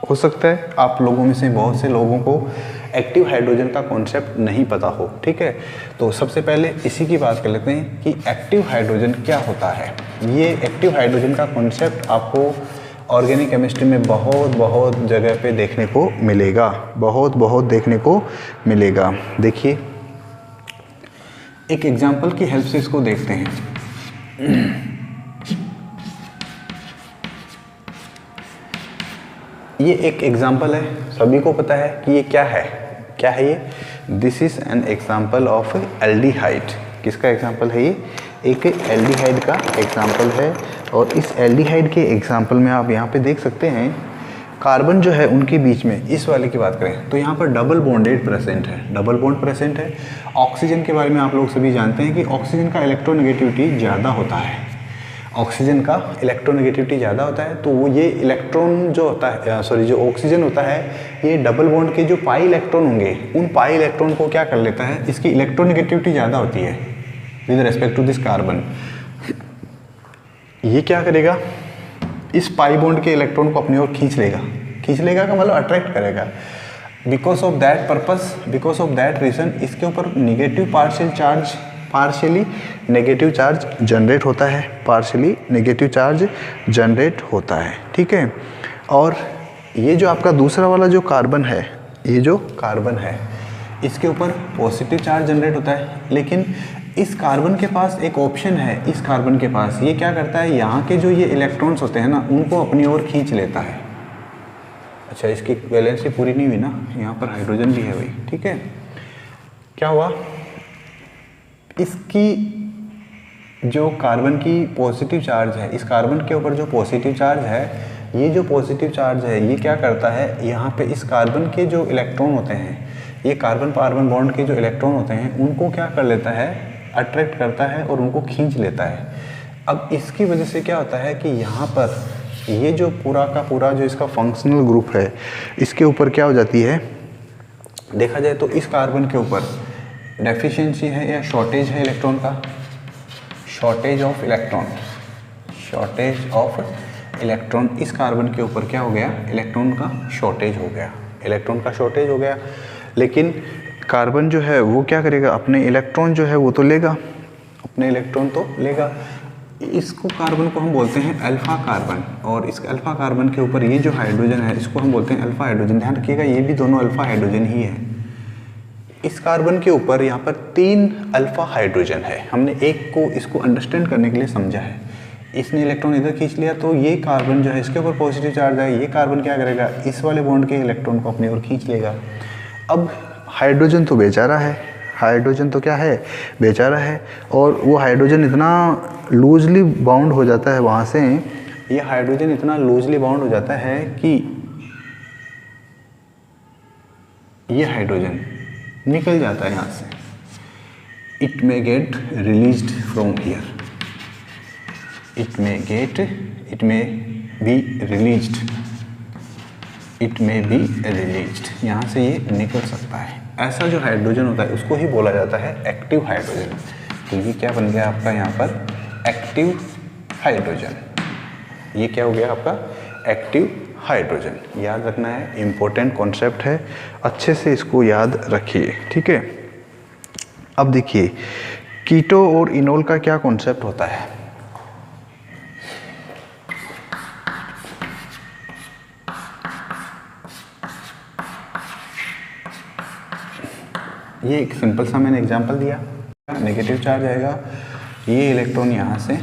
[SPEAKER 1] हो सकता है आप लोगों में से बहुत से लोगों को एक्टिव हाइड्रोजन का कॉन्सेप्ट नहीं पता हो। ठीक है, तो सबसे पहले इसी की बात कर लेते हैं कि एक्टिव हाइड्रोजन क्या होता है। ये एक्टिव हाइड्रोजन का कॉन्सेप्ट आपको ऑर्गेनिक केमिस्ट्री में बहुत जगह पे देखने को मिलेगा, बहुत देखने को मिलेगा। देखिए, एक एग्जाम्पल की हेल्प से इसको देखते हैं। ये एक एग्जाम्पल है, सभी को पता है कि ये क्या है ये? This is an example of aldehyde. किसका एग्जाम्पल है ये? एक एल्डिहाइड का एग्जाम्पल है। और इस एल्डिहाइड के एग्जाम्पल में आप यहाँ पे देख सकते हैं कार्बन जो है उनके बीच में, इस वाले की बात करें तो यहाँ पर डबल बॉन्डेड प्रेजेंट है, डबल बॉन्ड प्रेजेंट है। ऑक्सीजन के बारे में आप लोग सभी जानते हैं कि ऑक्सीजन का इलेक्ट्रोनेगेटिविटी ज़्यादा होता है, ऑक्सीजन का इलेक्ट्रोनेगेटिविटी ज़्यादा होता है। तो वो ये इलेक्ट्रॉन जो होता है, जो ऑक्सीजन होता है, ये डबल बॉन्ड के जो पाई इलेक्ट्रॉन होंगे उन पाई इलेक्ट्रॉन को क्या कर लेता है? इसकी इलेक्ट्रोनेगेटिविटी ज़्यादा होती है with respect to this carbon. ये क्या करेगा? इस पाई बॉन्ड के इलेक्ट्रॉन को अपनी ओर खींच लेगा का मतलब अट्रैक्ट करेगा। Because of that purpose, because of that reason इसके ऊपर negative partially negative charge generate होता है, पार्शियली नेगेटिव चार्ज जनरेट होता है। ठीक है, और ये जो आपका दूसरा वाला जो कार्बन है, ये जो कार्बन है इसके ऊपर पॉजिटिव चार्ज जनरेट होता है। लेकिन इस कार्बन के पास एक ऑप्शन है, इस कार्बन के पास ये क्या करता है, यहाँ के जो ये इलेक्ट्रॉन्स होते हैं ना उनको अपनी ओर खींच लेता है। अच्छा, इसकी वैलेंसी पूरी नहीं हुई ना, यहाँ पर हाइड्रोजन भी है भाई। ठीक है, क्या हुआ? इसकी जो कार्बन की पॉजिटिव चार्ज है, इस कार्बन के ऊपर जो पॉजिटिव चार्ज है, ये जो पॉजिटिव चार्ज है ये क्या करता है, यहाँ पे इस कार्बन के जो इलेक्ट्रॉन होते हैं, ये कार्बन बॉन्ड के जो इलेक्ट्रॉन होते हैं उनको क्या कर लेता है? अट्रैक्ट करता है और उनको खींच लेता है। अब इसकी वजह से क्या होता है कि यहाँ पर ये जो पूरा का पूरा जो इसका फंक्शनल ग्रुप है, इसके ऊपर क्या हो जाती है? देखा जाए तो इस कार्बन के ऊपर डेफिशिएंसी है या शॉर्टेज है इलेक्ट्रॉन का, शॉर्टेज ऑफ इलेक्ट्रॉन। इस कार्बन के ऊपर क्या हो गया? इलेक्ट्रॉन का शॉर्टेज हो गया। लेकिन कार्बन जो है वो क्या करेगा? अपने इलेक्ट्रॉन जो है वो तो लेगा, इसको कार्बन को हम बोलते हैं अल्फा कार्बन। और इस अल्फा कार्बन के ऊपर ये जो हाइड्रोजन है इसको हम बोलते हैं अल्फा हाइड्रोजन। ध्यान रखिएगा, ये भी दोनों अल्फा हाइड्रोजन ही है। इस कार्बन के ऊपर यहाँ पर 3 अल्फा हाइड्रोजन है। हमने एक को इसको अंडरस्टैंड करने के लिए समझा है। इसने इलेक्ट्रॉन इधर खींच लिया तो ये कार्बन जो है इसके ऊपर पॉजिटिव चार्ज है, ये कार्बन क्या करेगा? इस वाले बॉन्ड के इलेक्ट्रॉन को अपनी ओर खींच लेगा। अब हाइड्रोजन तो बेचारा है, हाइड्रोजन तो क्या है, बेचारा है, और वो हाइड्रोजन इतना लूजली बाउंड हो जाता है वहाँ से, ये हाइड्रोजन इतना लूजली बाउंड हो जाता है कि ये हाइड्रोजन निकल जाता है यहाँ से। It may gate released from here, it may be released, it may be released, यहाँ से ये निकल सकता है। ऐसा जो हाइड्रोजन होता है उसको ही बोला जाता है एक्टिव हाइड्रोजन। तो ये क्या बन गया आपका यहाँ पर, एक्टिव हाइड्रोजन। ये क्या हो गया आपका, एक्टिव हाइड्रोजन। याद रखना है, इम्पोर्टेंट कॉन्सेप्ट है, अच्छे से इसको याद रखिए, ठीक है। अब देखिए कीटो और इनोल का क्या कॉन्सेप्ट होता है। ये एक सिंपल सा मैंने एग्जांपल दिया, नेगेटिव चार्ज आएगा, ये इलेक्ट्रॉन यहाँ से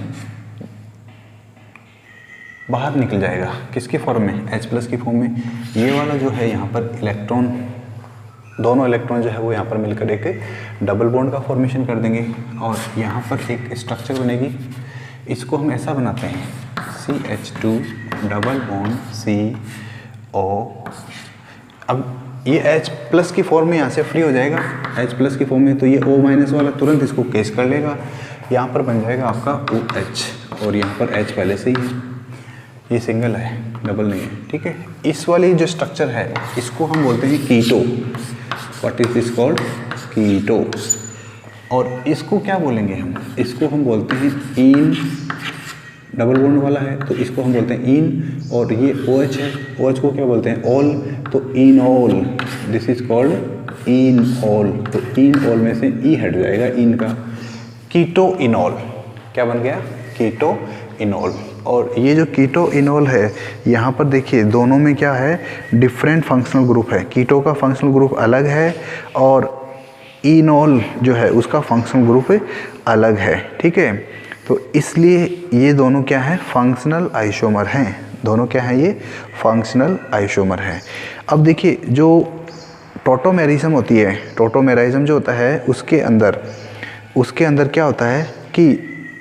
[SPEAKER 1] बाहर निकल जाएगा, किसकी फॉर्म में, H+ की फॉर्म में। ये वाला जो है यहाँ पर इलेक्ट्रॉन, दोनों इलेक्ट्रॉन जो है वो यहाँ पर मिलकर एक डबल बॉन्ड का फॉर्मेशन कर देंगे, और यहाँ पर एक स्ट्रक्चर बनेगी। इसको हम ऐसा बनाते हैं, CH2 डबल बॉन्ड CO। अब ये H+ की फॉर्म में यहाँ से फ्री हो जाएगा, H+ की फॉर्म में, तो ये O- वाला तुरंत इसको कैच कर लेगा, यहाँ पर बन जाएगा आपका OH, और यहाँ पर H पहले से ही है, ये सिंगल है, डबल नहीं है, ठीक है। इस वाली जो स्ट्रक्चर है इसको हम बोलते हैं कीटो। व्हाट इज दिस कॉल्ड, कीटो। और इसको क्या बोलेंगे हम, इसको हम बोलते हैं इन, डबल बॉन्ड वाला है तो इसको हम बोलते हैं इन, और ये OH है, OH को क्या बोलते हैं, ऑल, तो इनऑल, दिस इज कॉल्ड इनऑल। तो इनऑल में से ई हट जाएगा, इन का, कीटो इनॉल। क्या बन गया, कीटो इनॉल। और ये जो कीटो इनॉल है, यहाँ पर देखिए दोनों में क्या है, डिफरेंट फंक्शनल ग्रुप है। कीटो का फंक्शनल ग्रुप अलग है और इनॉल जो है उसका फंक्शनल ग्रुप अलग है, ठीक है। तो इसलिए ये दोनों क्या है, फंक्शनल आइसोमर हैं, दोनों क्या हैं, ये फंक्शनल आइसोमर हैं। अब देखिए जो टोटोमेरिज्म होती है, टोटोमेरिज्म जो होता है उसके अंदर क्या होता है कि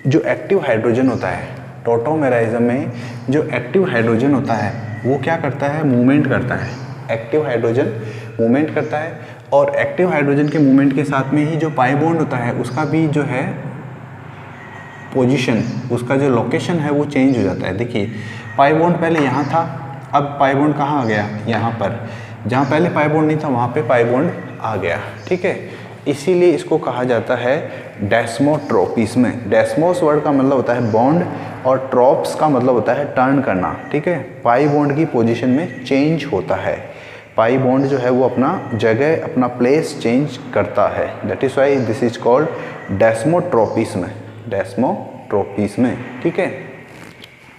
[SPEAKER 1] जो एक्टिव हाइड्रोजन होता है, टोटोमेरिज्म में जो एक्टिव हाइड्रोजन होता है वो क्या करता है, मूवमेंट करता है। एक्टिव हाइड्रोजन मूवमेंट करता है, और एक्टिव हाइड्रोजन के मूवमेंट के साथ में ही जो पाई बॉन्ड होता है उसका भी जो है पोजीशन, उसका जो लोकेशन है वो चेंज हो जाता है। देखिए पाई बॉन्ड पहले यहाँ था, अब पाई बॉन्ड कहाँ आ गया, यहाँ पर। जहाँ पहले पाई बॉन्ड नहीं था वहाँ पे पाई बॉन्ड आ गया, ठीक है। इसीलिए इसको कहा जाता है डेस्मोट्रोपिज्म। डेस्मोस वर्ड का मतलब होता है बॉन्ड, और ट्रोप्स का मतलब होता है टर्न करना, ठीक है। पाई बॉन्ड की पोजीशन में चेंज होता है, पाई बॉन्ड जो है वो अपना जगह, अपना प्लेस चेंज करता है। That is why this is called desmotropism, desmotropism, ठीक है।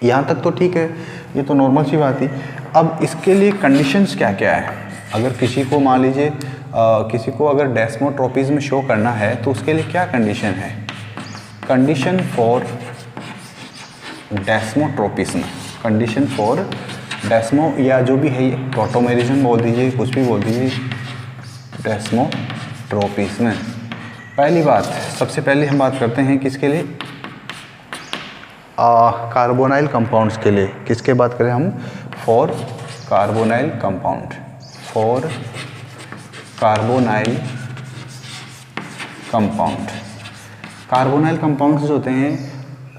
[SPEAKER 1] यहाँ तक तो ठीक है, ये तो नॉर्मल सी बात थी। अब इसके लिए कंडीशंस क्या क्या है। अगर किसी को मान लीजिए किसी को अगर डेस्मोट्रोपिज्म शो करना है तो उसके लिए क्या कंडीशन है, condition for डेस्मोट्रोपिज्म, condition for Desmo, या जो भी है ये टोटोमेरिज्म बोल दीजिए, कुछ भी बोल दीजिए, डेस्मोट्रोपिज्म। पहली बात, सबसे पहले हम बात करते हैं किसके लिए, कार्बोनाइल कंपाउंड्स के लिए। किसके बात करें हम, for carbonyl compound, for carbonyl compound. Carbonyl compounds जो होते हैं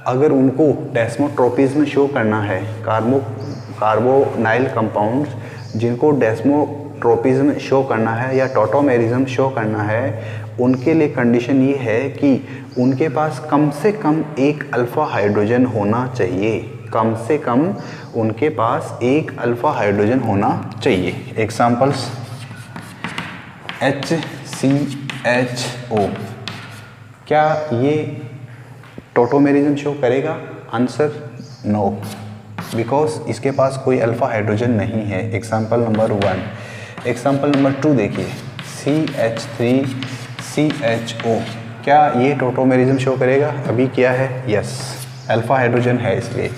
[SPEAKER 1] अगर उनको डेस्मोट्रोपिज्म शो करना है, कार्बोनाइल कंपाउंड्स जिनको डेस्मोट्रोपिज्म शो करना है या टोटोमेरिज्म शो करना है, उनके लिए कंडीशन ये है कि उनके पास कम से कम एक अल्फा हाइड्रोजन होना चाहिए, कम से कम उनके पास एक अल्फा हाइड्रोजन होना चाहिए। एग्जांपल्स, HCHO, क्या ये टोटोमेरिज्म शो करेगा? आंसर नो, बिकॉज इसके पास कोई अल्फा हाइड्रोजन नहीं है। Example number 1। एग्जाम्पल नंबर 2 देखिए, CH3CHO, क्या ये टोटोमेरिज्म शो करेगा? अभी क्या है? यस, अल्फा हाइड्रोजन है इसलिए।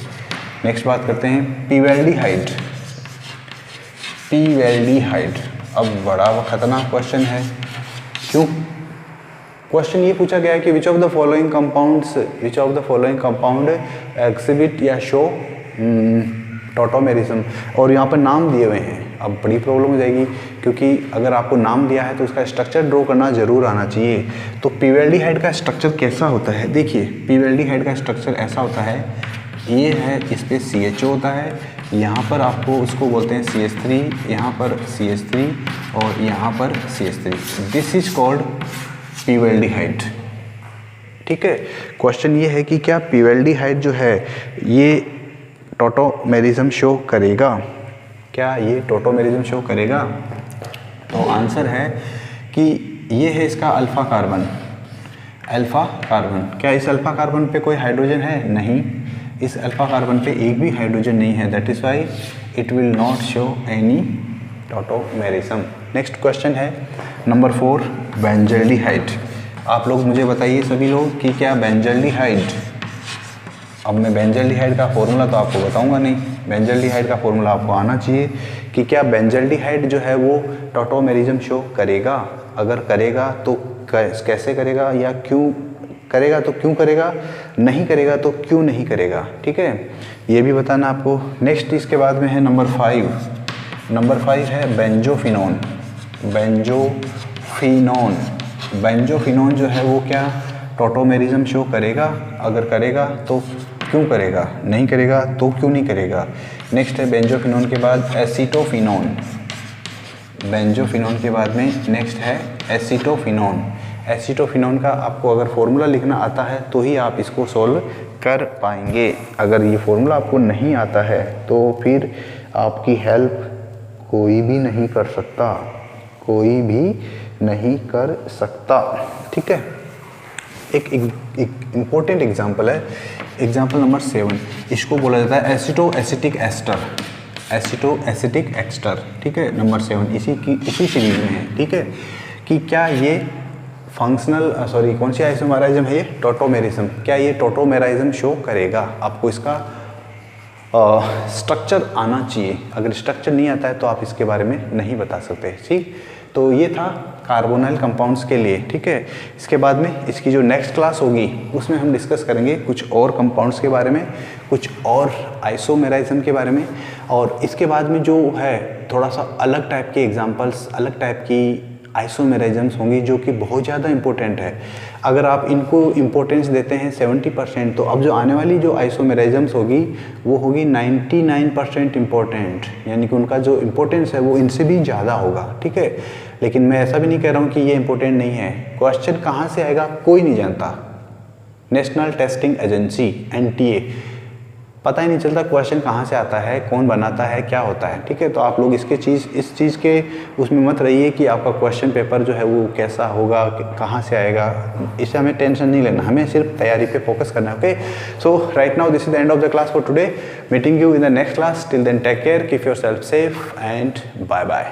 [SPEAKER 1] नेक्स्ट बात करते हैं पीवेल्डिहाइड। पीवेल्डिहाइड अब बड़ा व खतरनाक क्वेश्चन है। क्यों? क्वेश्चन ये पूछा गया है कि which of the following compound exhibit या शो टॉटोमेरिज्म, और यहाँ पर नाम दिए हुए हैं। अब बड़ी प्रॉब्लम हो जाएगी, क्योंकि अगर आपको नाम दिया है तो उसका स्ट्रक्चर ड्रॉ करना जरूर आना चाहिए। तो पीवेल्डिहाइड का स्ट्रक्चर कैसा होता है, देखिए पीवेल्डिहाइड का स्ट्रक्चर ऐसा होता है, ये है, इस पर CHO होता है, यहाँ पर आपको उसको बोलते हैं CH3, यहाँ पर CH3 और यहाँ पर CH3। This is called pivaldehyde. ठीक है, क्वेश्चन ये है कि क्या पीवेल्डिहाइड जो है ये टॉटोमेरिज्म शो करेगा, क्या ये टॉटोमेरिज्म शो करेगा? तो आंसर है कि ये है इसका अल्फा कार्बन। क्या इस अल्फा कार्बन पे कोई हाइड्रोजन है? नहीं, इस अल्फा कार्बन पे एक भी हाइड्रोजन नहीं है। That is why it will not show any tautomerism. Next question है नंबर 4, बेंजल्डिहाइड। आप लोग मुझे बताइए सभी लोग कि क्या बेंजल्डिहाइड, अब मैं बेंजल्डिहाइड का फॉर्मूला तो आपको बताऊंगा नहीं, बेंजल्डिहाइड का फॉर्मूला आपको आना चाहिए कि क्या बेंजल्डिहाइड जो है वो टॉटोमेरिज्म शो करेगा। अगर करेगा तो कैसे करेगा, या क्यों करेगा तो क्यों करेगा, नहीं करेगा तो क्यों नहीं करेगा। ठीक है, ये भी बताना आपको। नेक्स्ट इसके बाद में है नंबर 5 है बेंजोफिनोन। बेंजोफिनोन जो है वो क्या टॉटोमेरिज्म शो करेगा? अगर करेगा तो क्यों करेगा, नहीं करेगा तो क्यों नहीं करेगा। नेक्स्ट है बेंजोफिनोन के बाद एसीटोफिनोन। बेंजोफिनोन के बाद में नेक्स्ट है एसीटोफिनोन। एसीटोफिनोन का आपको अगर फॉर्मूला लिखना आता है तो ही आप इसको सॉल्व कर पाएंगे। अगर ये फॉर्मूला आपको नहीं आता है तो फिर आपकी हेल्प कोई भी नहीं कर सकता, ठीक है। एक इम्पोर्टेंट एग्जाम्पल है, एग्जाम्पल नंबर 7, इसको बोला जाता है एसिटो एसिटिक एस्टर, ठीक है। नंबर 7 इसी सीरीज में है, ठीक है। कि क्या ये कौन सी आइसोमेराइज्म है ये? टॉटोमेरिज्म। क्या ये टॉटोमेराइज्म शो करेगा? आपको इसका स्ट्रक्चर आना चाहिए। अगर स्ट्रक्चर नहीं आता है तो आप इसके बारे में नहीं बता सकते, ठीक। तो ये था कार्बोनाइल कंपाउंड्स के लिए, ठीक है। इसके बाद में इसकी जो नेक्स्ट क्लास होगी उसमें हम डिस्कस करेंगे कुछ और कंपाउंड्स के बारे में, कुछ और आइसोमेराइज्म के बारे में, और इसके बाद में जो है थोड़ा सा अलग टाइप के एग्जांपल्स, अलग टाइप की आइसोमेराइज्म्स होंगी जो कि बहुत ज़्यादा इंपॉर्टेंट है। अगर आप इनको इम्पोर्टेंस देते हैं 70%, तो अब जो आने वाली जो आइसोमेराइज्म्स होगी वो होगी 99% इम्पोर्टेंट, यानी कि उनका जो इम्पोर्टेंस है वो इनसे भी ज़्यादा होगा, ठीक है। लेकिन मैं ऐसा भी नहीं कह रहा हूँ कि ये इम्पोर्टेंट नहीं है। क्वेश्चन कहाँ से आएगा कोई नहीं जानता। नेशनल टेस्टिंग एजेंसी NTA, पता ही नहीं चलता क्वेश्चन कहाँ से आता है, कौन बनाता है, क्या होता है, ठीक है। तो आप लोग इस चीज़ के उसमें मत रहिए कि आपका क्वेश्चन पेपर जो है वो कैसा होगा, कहाँ से आएगा, इससे हमें टेंशन नहीं लेना, हमें सिर्फ तैयारी पे फोकस करना है, okay. So right now this is the end of the class for today. Meeting you in the next class. Till then take care, keep yourself safe and bye bye.